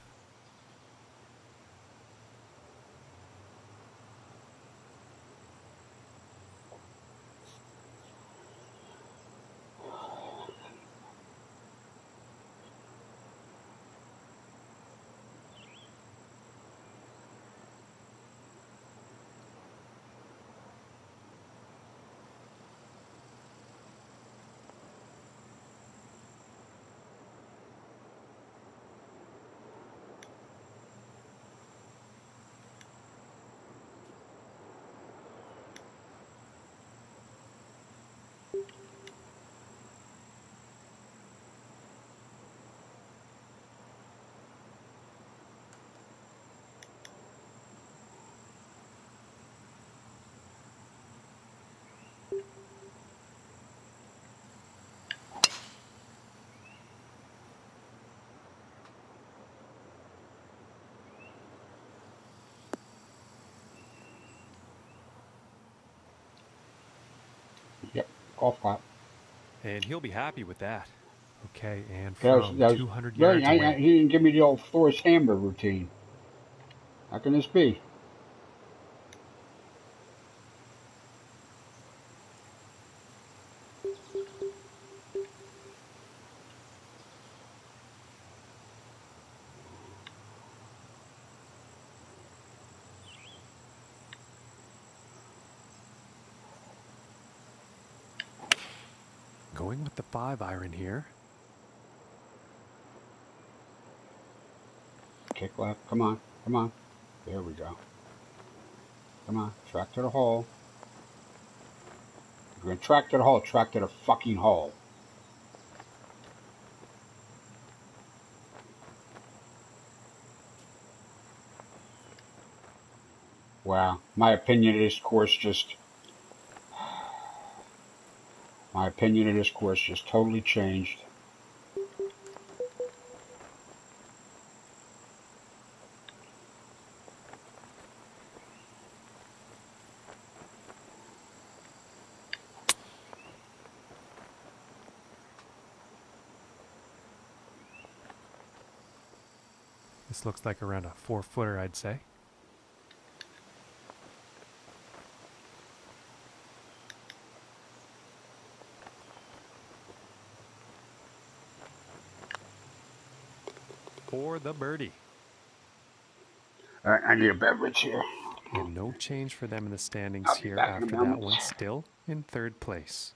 [SPEAKER 1] Golf clap.
[SPEAKER 2] And he'll be happy with that. Okay, and
[SPEAKER 1] That
[SPEAKER 2] from
[SPEAKER 1] was
[SPEAKER 2] 200
[SPEAKER 1] really,
[SPEAKER 2] yards away.
[SPEAKER 1] he didn't give me the old Forrest Hammer routine. How can this be?
[SPEAKER 2] Going with the 5-iron here.
[SPEAKER 1] Kick left. Come on. Come on. There we go. Come on. Track to the hole. If you're going to track to the hole, track to the fucking hole. Wow. My opinion of this course just totally changed.
[SPEAKER 2] This looks like around a 4-footer, I'd say. For the birdie.
[SPEAKER 1] All right, I need a beverage here.
[SPEAKER 2] And no change for them in the standings
[SPEAKER 1] I'll be
[SPEAKER 2] here
[SPEAKER 1] back in a
[SPEAKER 2] after that
[SPEAKER 1] moment.
[SPEAKER 2] one. Still in 3rd place.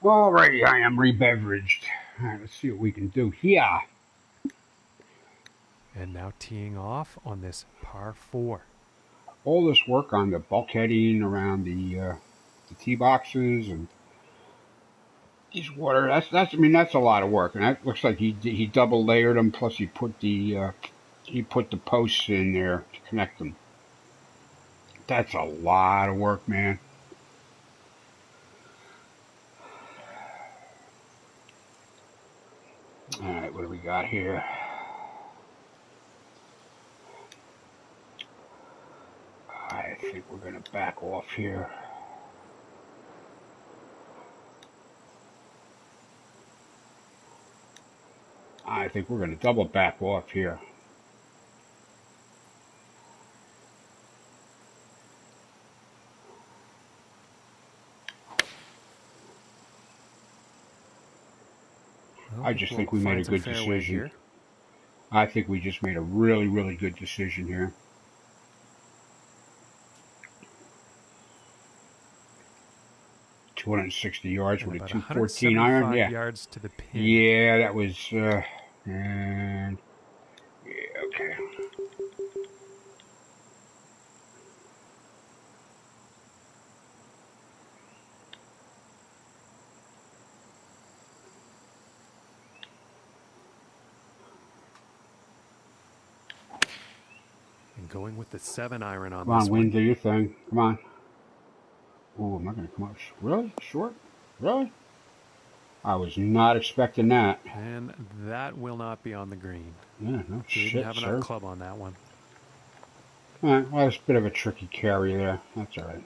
[SPEAKER 1] Alrighty, I am rebeveraged. All right, let's see what we can do here.
[SPEAKER 2] And now teeing off on this par 4.
[SPEAKER 1] All this work on the bulkheading around the tee boxes and these water. That's. I mean, that's a lot of work, and that looks like he double layered them. Plus, he put the posts in there to connect them. That's a lot of work, man. All right, what do we got here? I think we're gonna back off here. I think we're gonna double back off here. I just think we made a good decision.
[SPEAKER 2] Here.
[SPEAKER 1] I think we just made a really, really good decision here. $260 yards
[SPEAKER 2] and
[SPEAKER 1] with a
[SPEAKER 2] about
[SPEAKER 1] 214 iron. Yeah.
[SPEAKER 2] Yards to the pin.
[SPEAKER 1] Yeah, that was. And yeah, okay.
[SPEAKER 2] And going with the 7 iron on
[SPEAKER 1] Come on,
[SPEAKER 2] this
[SPEAKER 1] Win,
[SPEAKER 2] one.
[SPEAKER 1] do your thing. Come on. Oh, am I going to come out? Really? Short? Really? I was not expecting that.
[SPEAKER 2] And that will not be on the green.
[SPEAKER 1] Yeah, no shit,
[SPEAKER 2] Didn't have
[SPEAKER 1] sir.
[SPEAKER 2] enough club on that one.
[SPEAKER 1] All right, well, it's a bit of a tricky carry there. That's all right.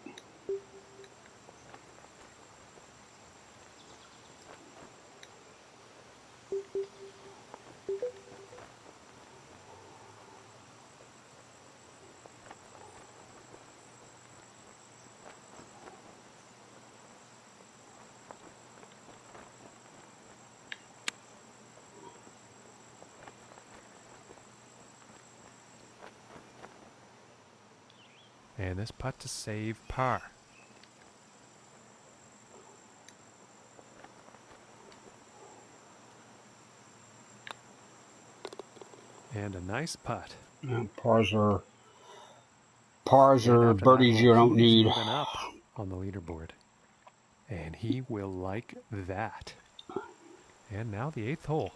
[SPEAKER 2] And this putt to save par. And a nice putt.
[SPEAKER 1] Yeah, pars are birdies you don't need.
[SPEAKER 2] Moving up on the leaderboard. And he will like that. And now the 8th hole.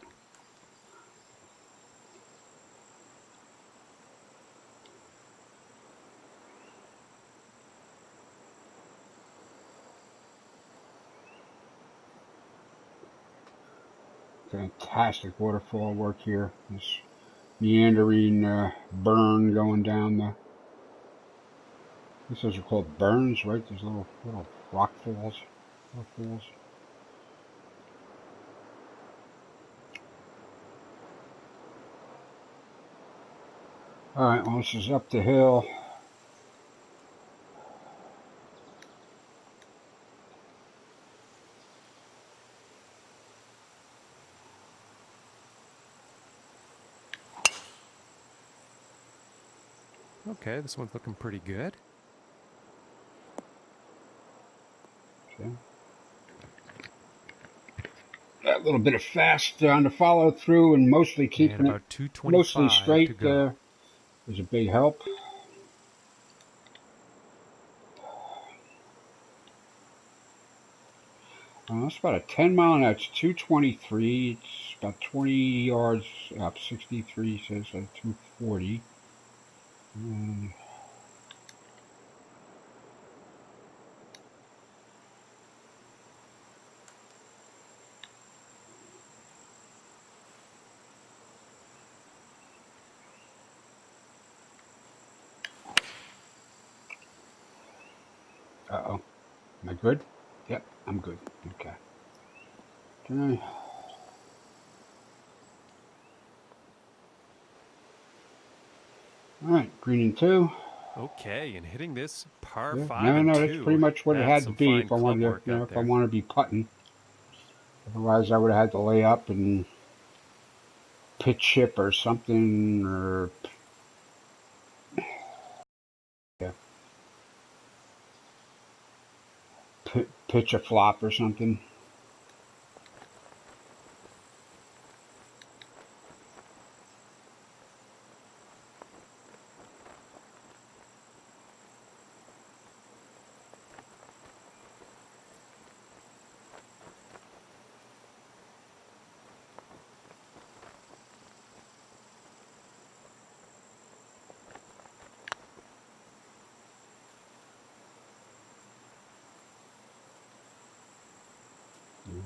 [SPEAKER 1] Fantastic waterfall work here. This meandering burn going down the. I guess those are called burns, right? These little rock falls. All right, well, this is up the hill.
[SPEAKER 2] Okay, this one's looking pretty good.
[SPEAKER 1] Okay. A little bit of fast on the follow through and mostly keeping it mostly straight was a big help. That's about a 10 mile an hour. It's 223. It's about 20 yards up. 63 says 240. Uh-oh. Am I good? Yep, I'm good. Okay. All right, green and 2.
[SPEAKER 2] Okay, and hitting this par 5
[SPEAKER 1] No,
[SPEAKER 2] and 2.
[SPEAKER 1] that's pretty much what it had to be if I wanted to, if I want to be putting. Otherwise, I would have had to lay up and pitch chip or something, or pitch a flop or something.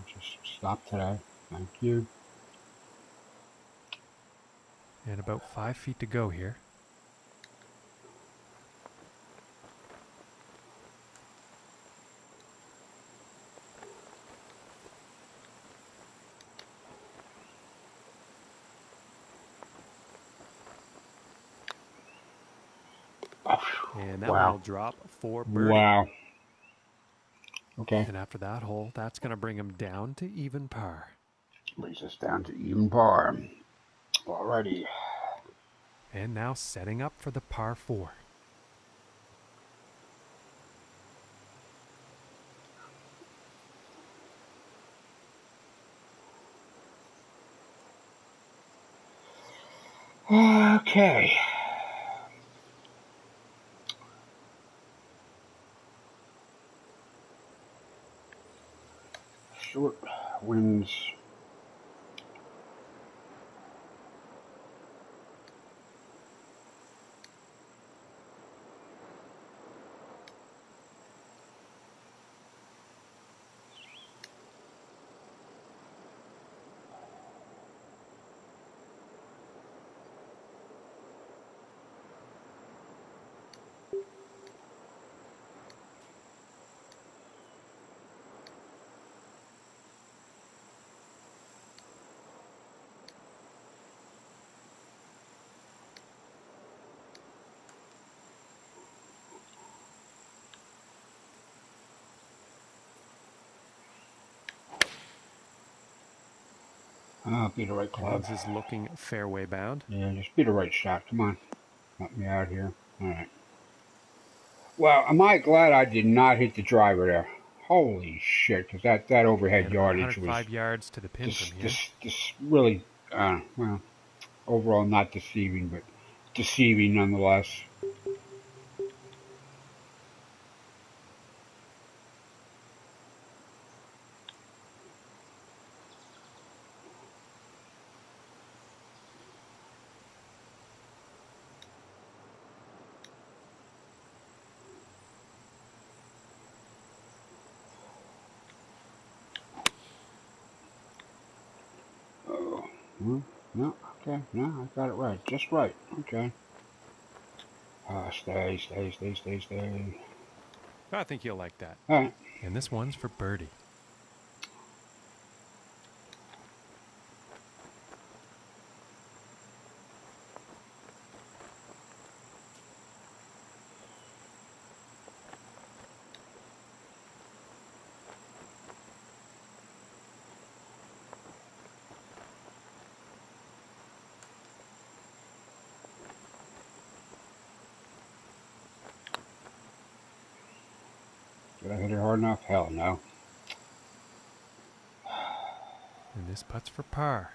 [SPEAKER 1] Just stop today. Thank you.
[SPEAKER 2] And about 5 feet to go here. And that one will drop for birdie.
[SPEAKER 1] Wow. Okay.
[SPEAKER 2] And after that hole, that's going to bring him down to even par.
[SPEAKER 1] Leads us down to even par. Alrighty.
[SPEAKER 2] And now setting up for the par 4.
[SPEAKER 1] Okay. Short winds. Oh, be the right club.
[SPEAKER 2] This is looking fairway bound.
[SPEAKER 1] Yeah, just be the right shot. Come on. Help me out here. All right. Well, am I glad I did not hit the driver there? Holy shit, because that overhead
[SPEAKER 2] And
[SPEAKER 1] yardage was
[SPEAKER 2] 105 yards to the pin from here.
[SPEAKER 1] just really, well, overall not deceiving, but deceiving nonetheless. Oh, well, no, okay, no, I got it right, just right, okay. Stay.
[SPEAKER 2] I think you'll like that.
[SPEAKER 1] All right.
[SPEAKER 2] And this one's for birdie.
[SPEAKER 1] Did I hit it hard enough? Hell no.
[SPEAKER 2] And this putt's for par.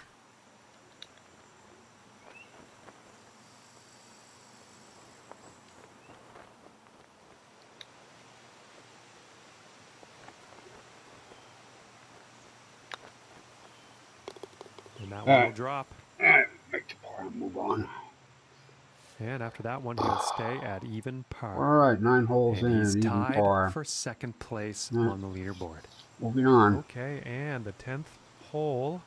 [SPEAKER 2] And that one will drop.
[SPEAKER 1] All right, make the par and move on.
[SPEAKER 2] And after that one, he'll stay at even par.
[SPEAKER 1] All right, 9 holes
[SPEAKER 2] and
[SPEAKER 1] in,
[SPEAKER 2] he's
[SPEAKER 1] even
[SPEAKER 2] tied
[SPEAKER 1] par.
[SPEAKER 2] for second place on the leaderboard.
[SPEAKER 1] Moving on.
[SPEAKER 2] Okay, and the 10th hole.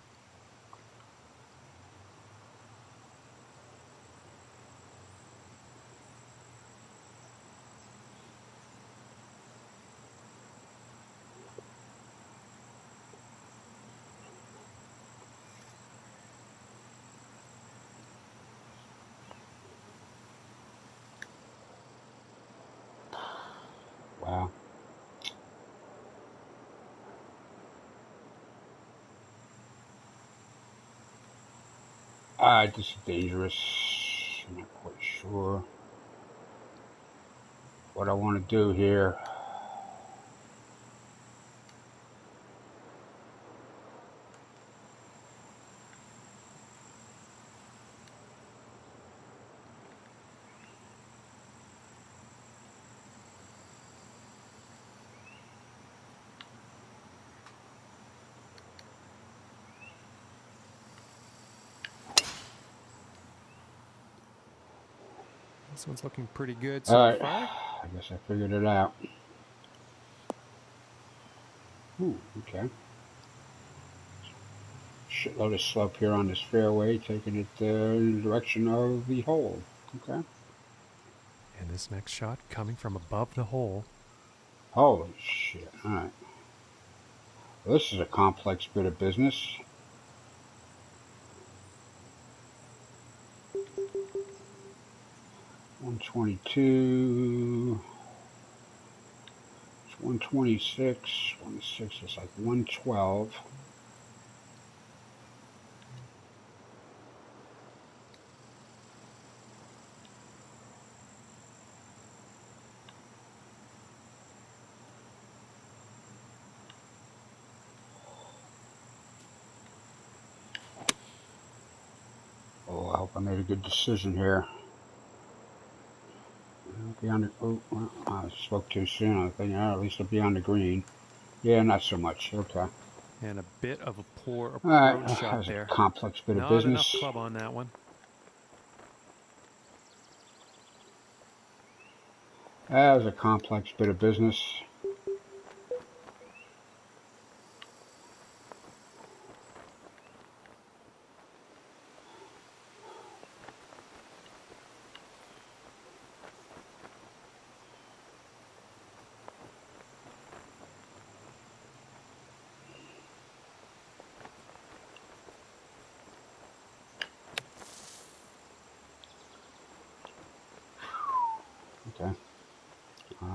[SPEAKER 1] Wow. This is dangerous. I'm not quite sure what I want to do here.
[SPEAKER 2] This one's looking pretty good so far.
[SPEAKER 1] I guess I figured it out. Ooh, okay. Shitload of slope here on this fairway, taking it in the direction of the hole. Okay.
[SPEAKER 2] And this next shot coming from above the hole.
[SPEAKER 1] Holy shit. All right. Well, this is a complex bit of business. $122. It's 126. 126 is like 112. I made a good decision here. Be on the, oh, well, I spoke too soon. I think at least I'll be on the green. Yeah, not so much. Okay.
[SPEAKER 2] And a bit of a poor
[SPEAKER 1] All right,
[SPEAKER 2] approach
[SPEAKER 1] that
[SPEAKER 2] shot
[SPEAKER 1] was a
[SPEAKER 2] there.
[SPEAKER 1] complex bit of
[SPEAKER 2] Not enough
[SPEAKER 1] business.
[SPEAKER 2] club on that one.
[SPEAKER 1] That was a complex bit of business. Okay.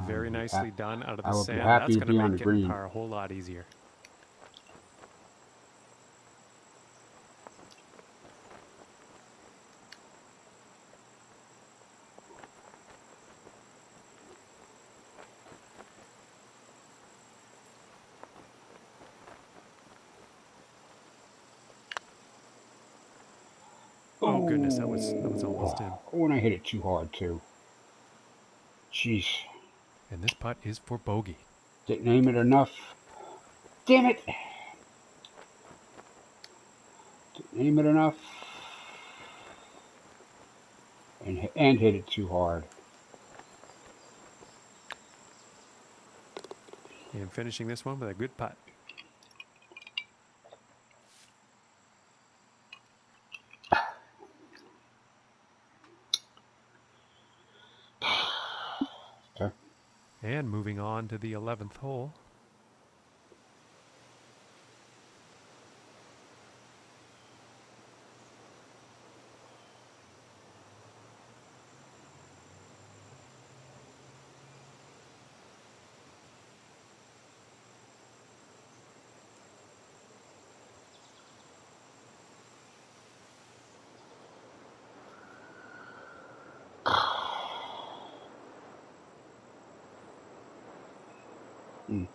[SPEAKER 2] Very nicely done out of the
[SPEAKER 1] I will be
[SPEAKER 2] sand. That's
[SPEAKER 1] happy to
[SPEAKER 2] going to
[SPEAKER 1] be on
[SPEAKER 2] make
[SPEAKER 1] the
[SPEAKER 2] getting
[SPEAKER 1] green.
[SPEAKER 2] par a whole lot easier. Oh goodness, that was almost in.
[SPEAKER 1] Oh, and I hit it too hard too. Jeez.
[SPEAKER 2] And this putt is for bogey.
[SPEAKER 1] Didn't aim it enough. Damn it. Didn't aim it enough. And hit it too hard.
[SPEAKER 2] And finishing this one with a good putt.
[SPEAKER 1] Okay.
[SPEAKER 2] And moving on to the 11th hole.
[SPEAKER 1] Mm.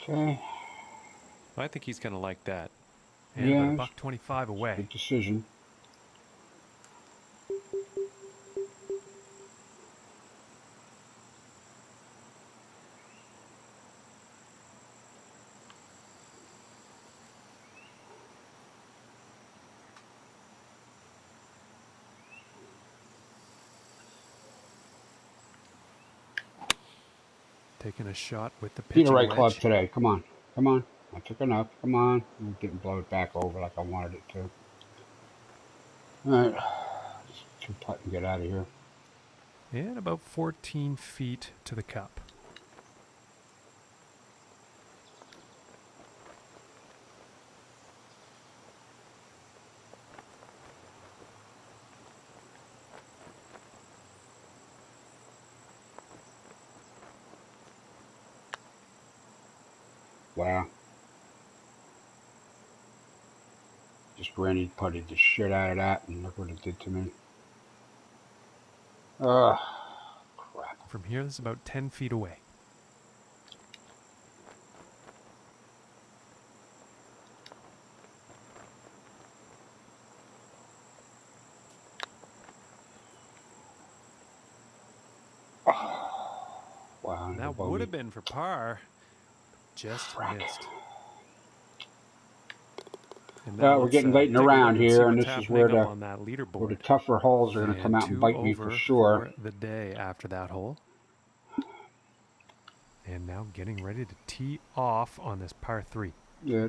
[SPEAKER 1] Okay.
[SPEAKER 2] I think he's going to like that. And
[SPEAKER 1] Yeah,
[SPEAKER 2] about a $1.25 away.
[SPEAKER 1] good decision.
[SPEAKER 2] Taking a shot with the
[SPEAKER 1] Be the
[SPEAKER 2] pitching
[SPEAKER 1] right
[SPEAKER 2] wedge.
[SPEAKER 1] club today. Come on. Come on. I took enough. Come on. I didn't blow it back over like I wanted it to. Alright. Let's two putt and get out of here.
[SPEAKER 2] And about 14 feet to the cup.
[SPEAKER 1] Wow. Just granny putted the shit out of that, and look what it did to me. Ugh. Crap.
[SPEAKER 2] From here, this is about 10 feet away.
[SPEAKER 1] Wow.
[SPEAKER 2] That would have been for par. Just missed.
[SPEAKER 1] Well, we're getting late in the round here, and this is where
[SPEAKER 2] on that leaderboard.
[SPEAKER 1] the tougher holes are going to come out and bite me for sure.
[SPEAKER 2] For the day after that hole. And now getting ready to tee off on this par 3.
[SPEAKER 1] Yeah,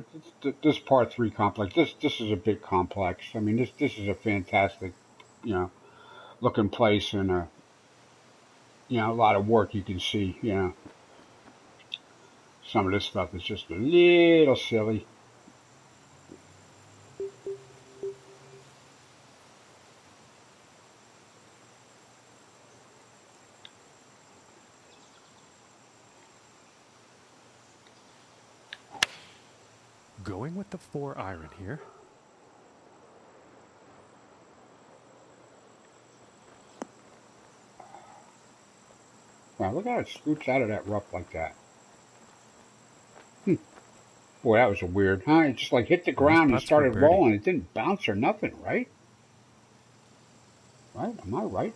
[SPEAKER 1] this par 3 complex. This is a big complex. I mean, this is a fantastic, looking place, and a lot of work you can see. Some of this stuff is just a little silly.
[SPEAKER 2] Going with the 4 iron here.
[SPEAKER 1] Wow, look how it scoops out of that rough like that. Boy, that was a weird, huh? It just like hit the
[SPEAKER 2] Nice
[SPEAKER 1] ground and
[SPEAKER 2] putts for
[SPEAKER 1] started
[SPEAKER 2] birdie.
[SPEAKER 1] rolling. It didn't bounce or nothing, right? Right? Am I right?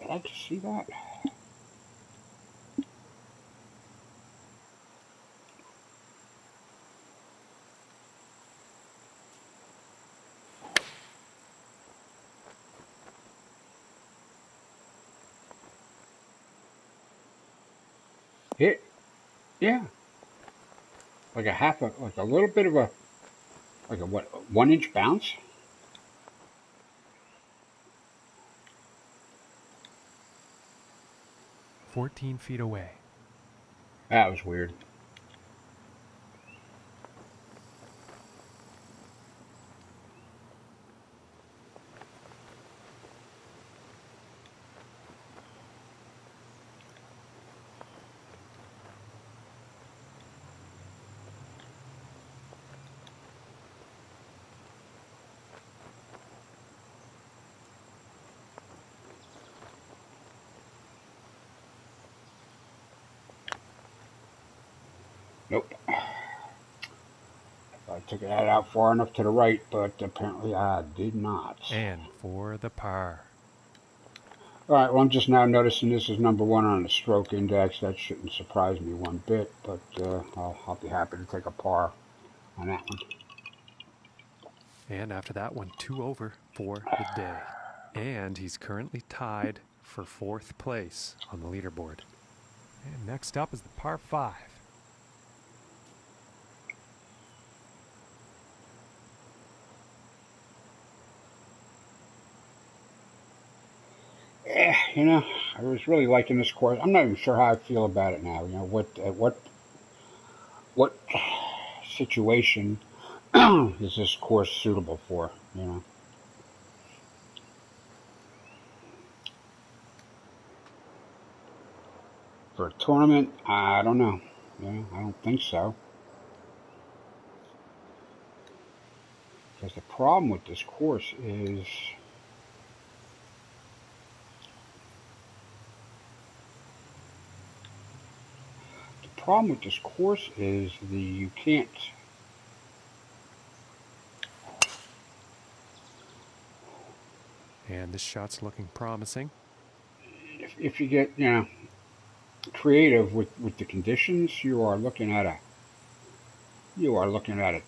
[SPEAKER 1] Did I just see that? Hit, yeah, like like a little bit of a, like a what, 1 inch bounce?
[SPEAKER 2] 14 feet away.
[SPEAKER 1] That was weird. Nope. I took it out far enough to the right, but apparently I did not.
[SPEAKER 2] And for the par.
[SPEAKER 1] All right, well, I'm just now noticing this is number 1 on the stroke index. That shouldn't surprise me one bit, but I'll be happy to take a par on that one.
[SPEAKER 2] And after that one, 2 over for the day. And he's currently tied for 4th place on the leaderboard. And next up is the par 5.
[SPEAKER 1] You know, I was really liking this course. I'm not even sure how I feel about it now. You know, what situation is this course suitable for? You know, for a tournament, I don't know. Yeah, I don't think so. Because the problem with this course is you can't.
[SPEAKER 2] And this shot's looking promising.
[SPEAKER 1] If you get, you know, creative with the conditions, you are looking at a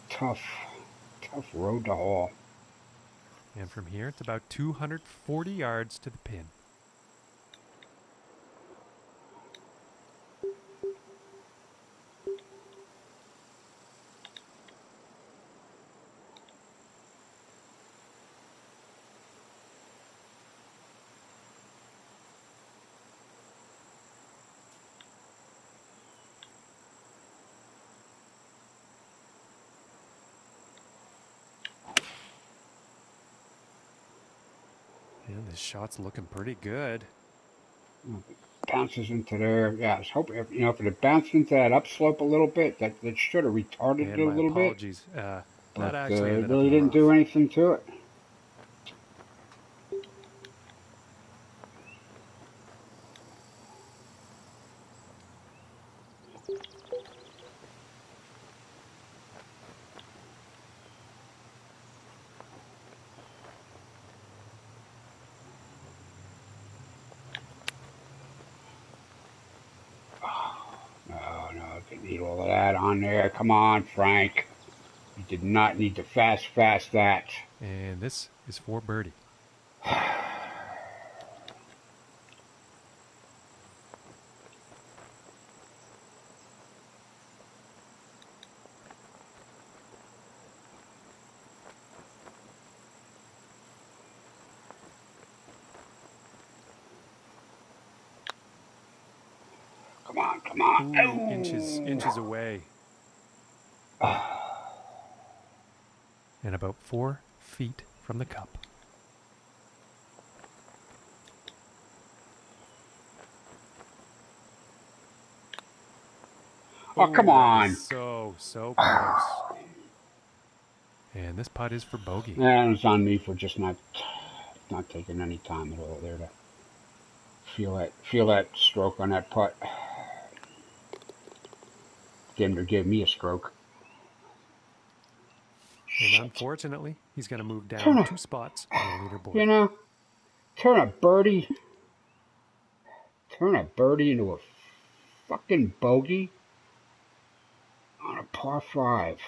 [SPEAKER 1] tough road to haul.
[SPEAKER 2] And from here, it's about 240 yards to the pin. And this shot's looking pretty good.
[SPEAKER 1] Bounces into there. Yeah, I was hoping, you know, if it had bounced into that upslope a little bit, that should have retarded it
[SPEAKER 2] And
[SPEAKER 1] a
[SPEAKER 2] my
[SPEAKER 1] little bit.
[SPEAKER 2] apologies. That
[SPEAKER 1] But
[SPEAKER 2] actually
[SPEAKER 1] it
[SPEAKER 2] ended up
[SPEAKER 1] really
[SPEAKER 2] in the
[SPEAKER 1] didn't
[SPEAKER 2] rough.
[SPEAKER 1] do anything to it. No, didn't need all of that on there. Come on, Frank. You did not need to fast that.
[SPEAKER 2] And this is for birdie.
[SPEAKER 1] Come on.
[SPEAKER 2] Ooh,
[SPEAKER 1] Oh.
[SPEAKER 2] inches away. And about 4 feet from the cup.
[SPEAKER 1] Oh, come
[SPEAKER 2] That was
[SPEAKER 1] on.
[SPEAKER 2] so close. And this putt is for bogey.
[SPEAKER 1] And it's on me for just not taking any time at all there to feel that stroke on that putt. Damn near gave me a stroke.
[SPEAKER 2] And
[SPEAKER 1] Shit.
[SPEAKER 2] unfortunately, he's going to move down 2 spots on the leaderboard.
[SPEAKER 1] You know, turn a birdie into a fucking bogey on a par 5.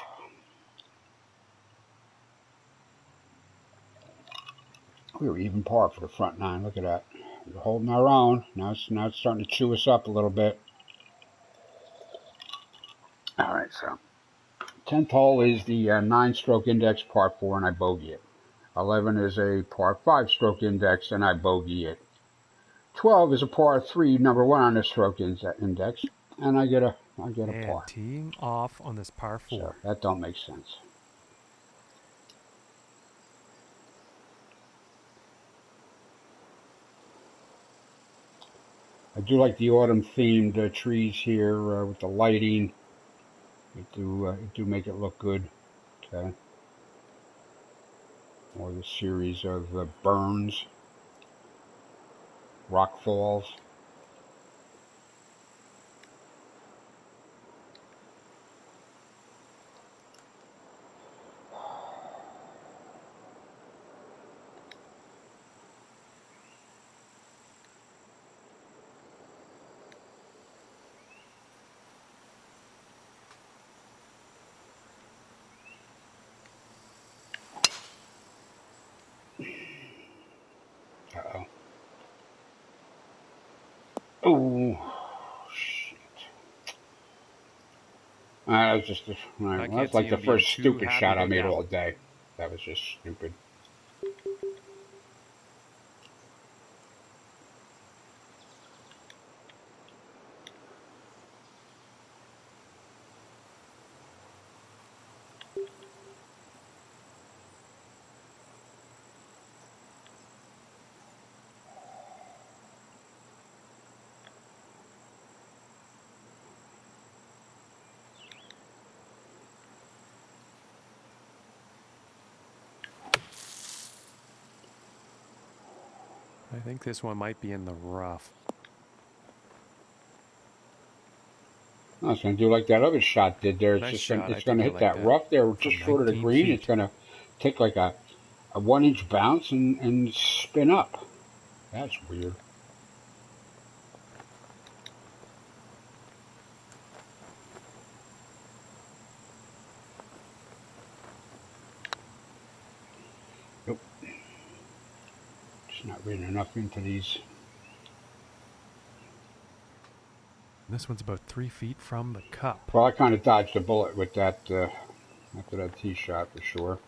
[SPEAKER 1] We were even par for the front 9. Look at that. We're holding our own. Now it's starting to chew us up a little bit. All right, so 10th hole is the 9-stroke index par 4, and I bogey it. 11 is a par 5-stroke index, and I bogey it. 12 is a par 3, number 1 on the stroke index, and I get a par.
[SPEAKER 2] Teeing off on this par 4.
[SPEAKER 1] So that don't make sense. I do like the autumn-themed trees here with the lighting. It do make it look good. Okay. Or the series of burns, rock falls. Uh-oh. Oh, shit. That was just that's like the first stupid shot I made all day. That was just stupid.
[SPEAKER 2] I think this one might be in the rough.
[SPEAKER 1] I was going to do like that other shot did there. It's
[SPEAKER 2] Nice
[SPEAKER 1] just
[SPEAKER 2] shot.
[SPEAKER 1] it's going to hit
[SPEAKER 2] like
[SPEAKER 1] that rough there, just short of the green.
[SPEAKER 2] feet.
[SPEAKER 1] It's going to take like a 1-inch bounce and spin up. That's weird. Nope. Just not reading enough into these.
[SPEAKER 2] This one's about 3 feet from the cup.
[SPEAKER 1] Well, I kind of dodged a bullet with that after that tee shot for sure.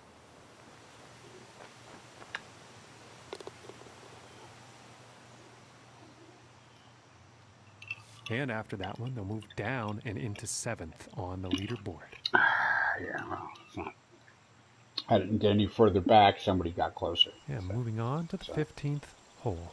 [SPEAKER 2] And after that one, they'll move down and into 7th on the leaderboard.
[SPEAKER 1] Yeah, well, it's not. I didn't get any further back. Somebody got closer.
[SPEAKER 2] Yeah, so, moving on to the 15th hole.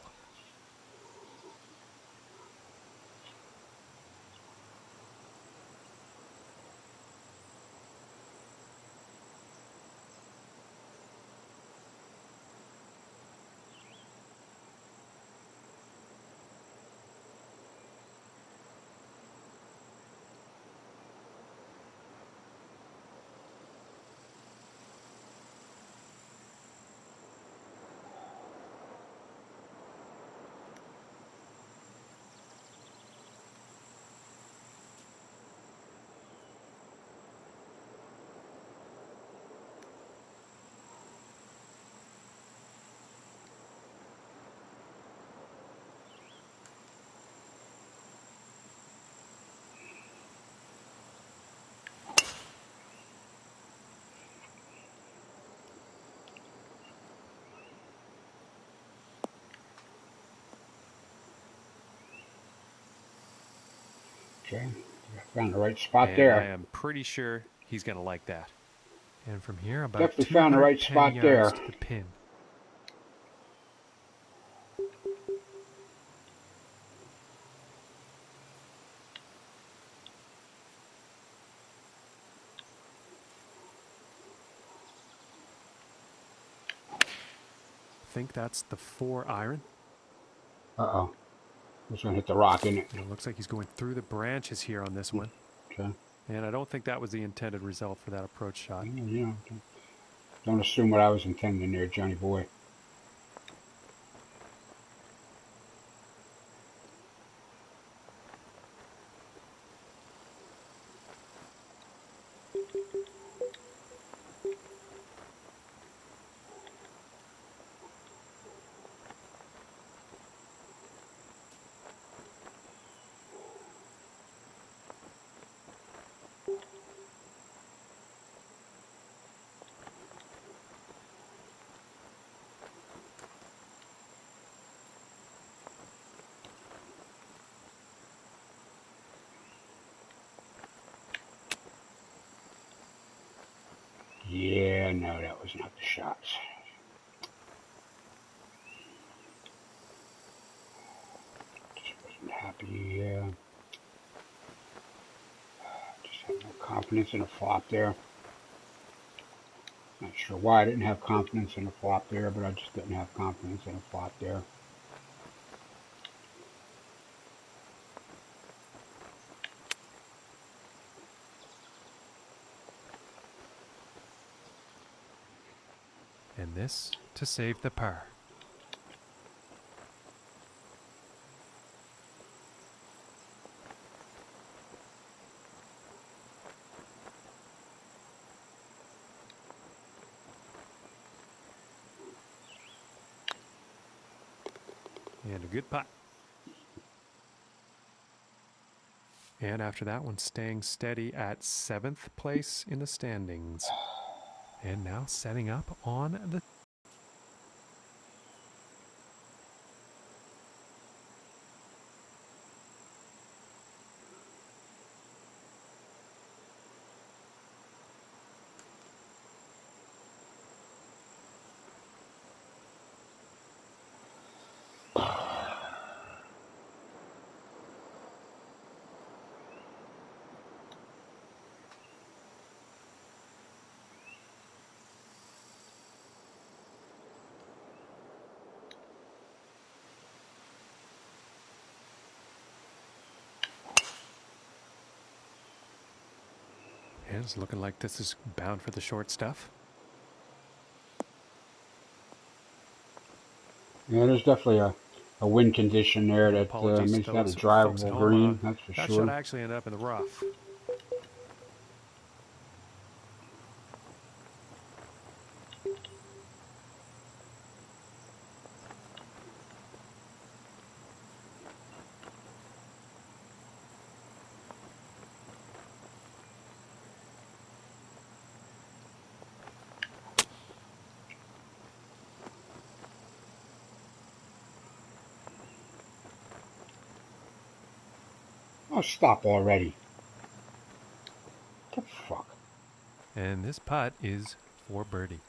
[SPEAKER 1] Okay, I found the right spot there.
[SPEAKER 2] I am pretty sure he's going to like that. And from here, about
[SPEAKER 1] definitely found the right spot there.
[SPEAKER 2] To the pin. think that's the 4 iron.
[SPEAKER 1] Uh-oh. It's going to hit the rock, isn't it?
[SPEAKER 2] It looks like he's going through the branches here on this one.
[SPEAKER 1] Okay.
[SPEAKER 2] And I don't think that was the intended result for that approach shot.
[SPEAKER 1] Yeah. Don't assume what I was intending there, Johnny boy. Yeah, no, that was not the shots. Just wasn't happy. Just had no confidence in a flop there. Not sure why I didn't have confidence in a flop there, but I just didn't have confidence in a flop there.
[SPEAKER 2] And this to save the par. And a good putt. And after that one, staying steady at 7th place in the standings. And now setting up on the... And it's looking like this is bound for the short stuff.
[SPEAKER 1] Yeah, there's definitely a wind condition there that makes that a drivable green, that's for
[SPEAKER 2] that
[SPEAKER 1] sure.
[SPEAKER 2] shot actually ended up in the rough.
[SPEAKER 1] Oh, stop already. What the fuck?
[SPEAKER 2] And this putt is for birdie.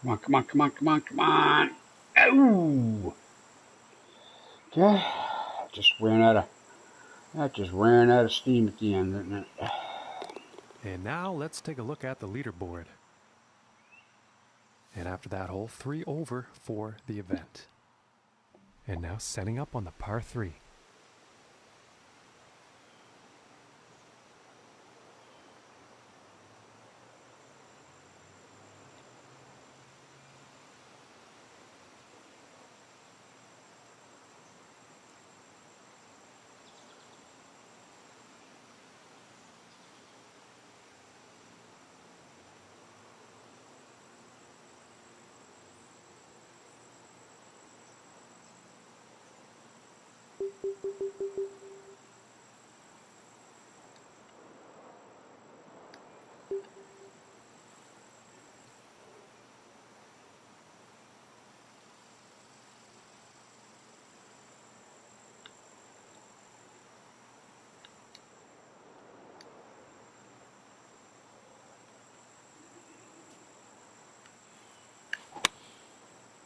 [SPEAKER 1] Come on, come on, come on, come on, come on. Ooh. Okay. That just ran out of steam at the end, didn't it?
[SPEAKER 2] And now let's take a look at the leaderboard. And after that hole, 3 over for the event. And now setting up on the par 3.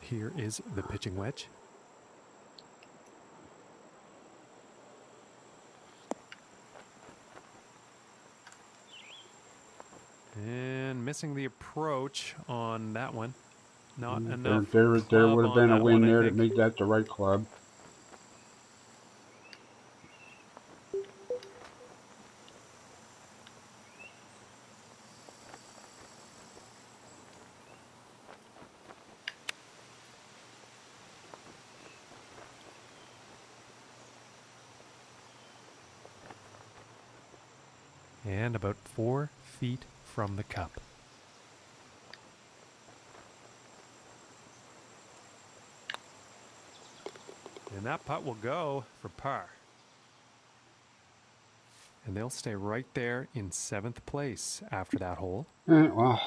[SPEAKER 2] Here is the pitching wedge. missing the approach on that one. Not
[SPEAKER 1] There
[SPEAKER 2] enough
[SPEAKER 1] would
[SPEAKER 2] club
[SPEAKER 1] have
[SPEAKER 2] on
[SPEAKER 1] been a
[SPEAKER 2] that one,
[SPEAKER 1] win
[SPEAKER 2] I
[SPEAKER 1] there to
[SPEAKER 2] think.
[SPEAKER 1] make that the right club.
[SPEAKER 2] And about 4 feet from the cup. And that putt will go for par. And they'll stay right there in 7th place after that hole.
[SPEAKER 1] Well,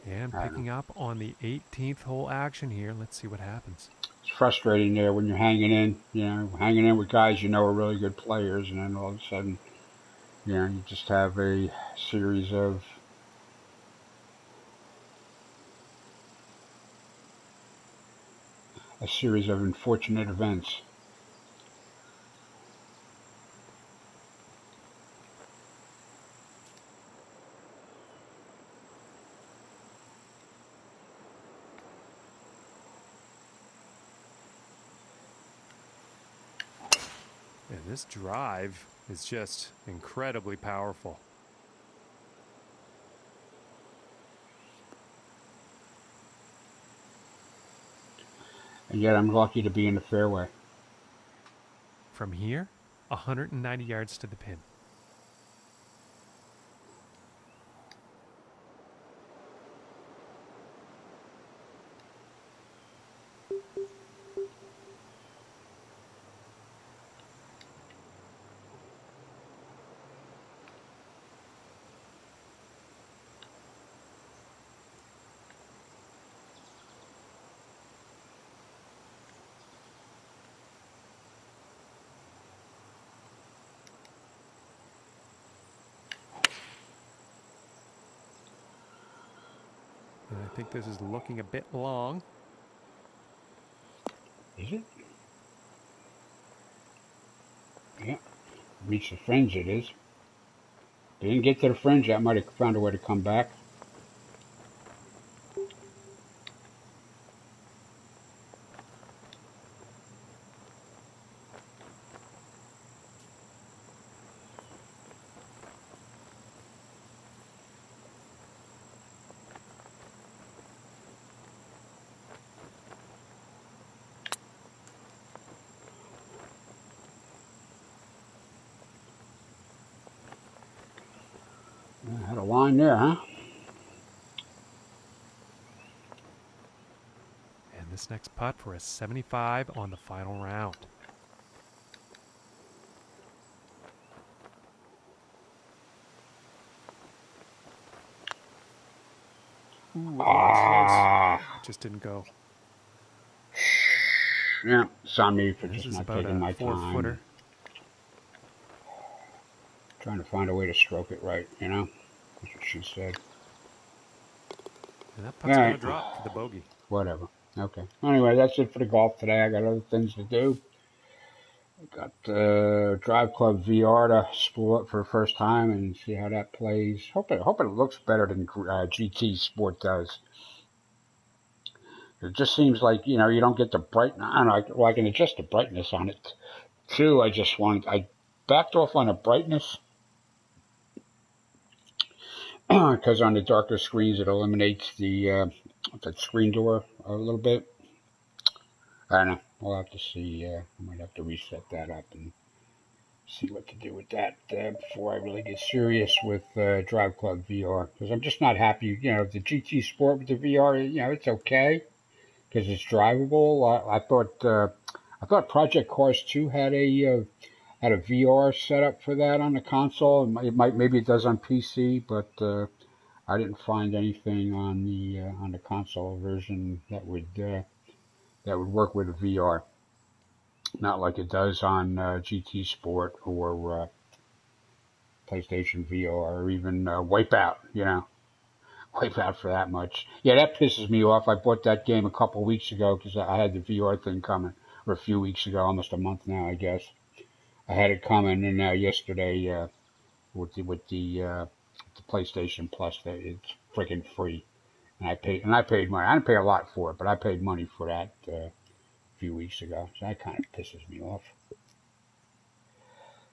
[SPEAKER 2] and picking up on the 18th hole action here. Let's see what happens.
[SPEAKER 1] It's frustrating there when you're hanging in with guys you know are really good players, and then all of a sudden, you just have a series of unfortunate events.
[SPEAKER 2] And this drive is just incredibly powerful.
[SPEAKER 1] And yet I'm lucky to be in the fairway.
[SPEAKER 2] From here, 190 yards to the pin. And I think this is looking a bit long.
[SPEAKER 1] Is it? Yeah. Reach the fringe, it is. If it didn't get to the fringe, I might have found a way to come back. I had a line there, huh?
[SPEAKER 2] And this next putt for a 75 on the final round. Ooh, that was close. Just didn't go.
[SPEAKER 1] Yeah, it's on me for
[SPEAKER 2] This
[SPEAKER 1] just
[SPEAKER 2] is
[SPEAKER 1] not
[SPEAKER 2] about
[SPEAKER 1] taking my
[SPEAKER 2] a 4-footer.
[SPEAKER 1] Trying to find a way to stroke it right, That's what she said.
[SPEAKER 2] And that putt's going to drop for the bogey.
[SPEAKER 1] Whatever. Okay. Anyway, that's it for the golf today. I got other things to do. I got Drive Club VR to spool up for the first time and see how that plays. Hope it looks better than GT Sport does. It just seems like you don't get the brightness. I don't know. Well, I can adjust the brightness on it too. I backed off on the brightness because on the darker screens it eliminates the screen door a little bit. I don't know. We'll have to see. I might have to reset that up and see what to do with that before I really get serious with Drive Club VR, because I'm just not happy. The GT Sport with the VR, it's okay because it's drivable. I thought Project Cars 2 had a VR setup for that on the console. Maybe it does on PC, but I didn't find anything on the console version that would work with a VR. Not like it does on GT Sport or PlayStation VR or even Wipeout. Wipeout for that much. Yeah, that pisses me off. I bought that game a couple of weeks ago because I had the VR thing coming, or a few weeks ago, almost a month now, I guess. I had it coming, and yesterday with the PlayStation Plus, it's freaking free. And I paid money. I didn't pay a lot for it, but I paid money for that a few weeks ago. So that kind of pisses me off.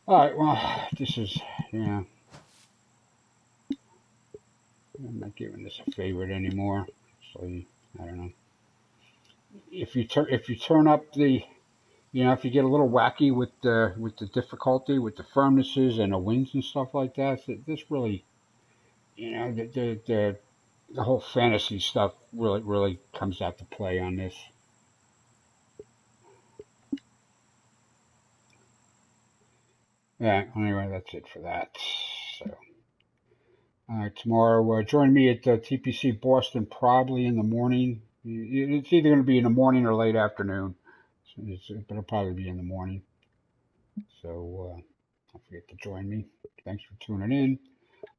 [SPEAKER 1] All right, well, this is, yeah, I'm not giving this a favorite anymore. So I don't know. If you turn up the, if you get a little wacky with the difficulty, with the firmnesses and the winds and stuff like that, this really, the whole fantasy stuff really comes out to play on this. Yeah. Anyway, that's it for that. So. Tomorrow, join me at TPC Boston probably in the morning. It's either going to be in the morning or late afternoon, but it'll probably be in the morning. So don't forget to join me. Thanks for tuning in.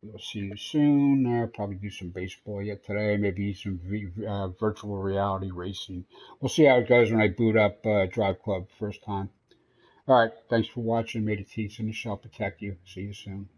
[SPEAKER 1] We'll see you soon. Probably do some baseball yet today, maybe some virtual reality racing. We'll see how it goes when I boot up Drive Club first time. All right, thanks for watching. May the teeth and the shell protect you. See you soon.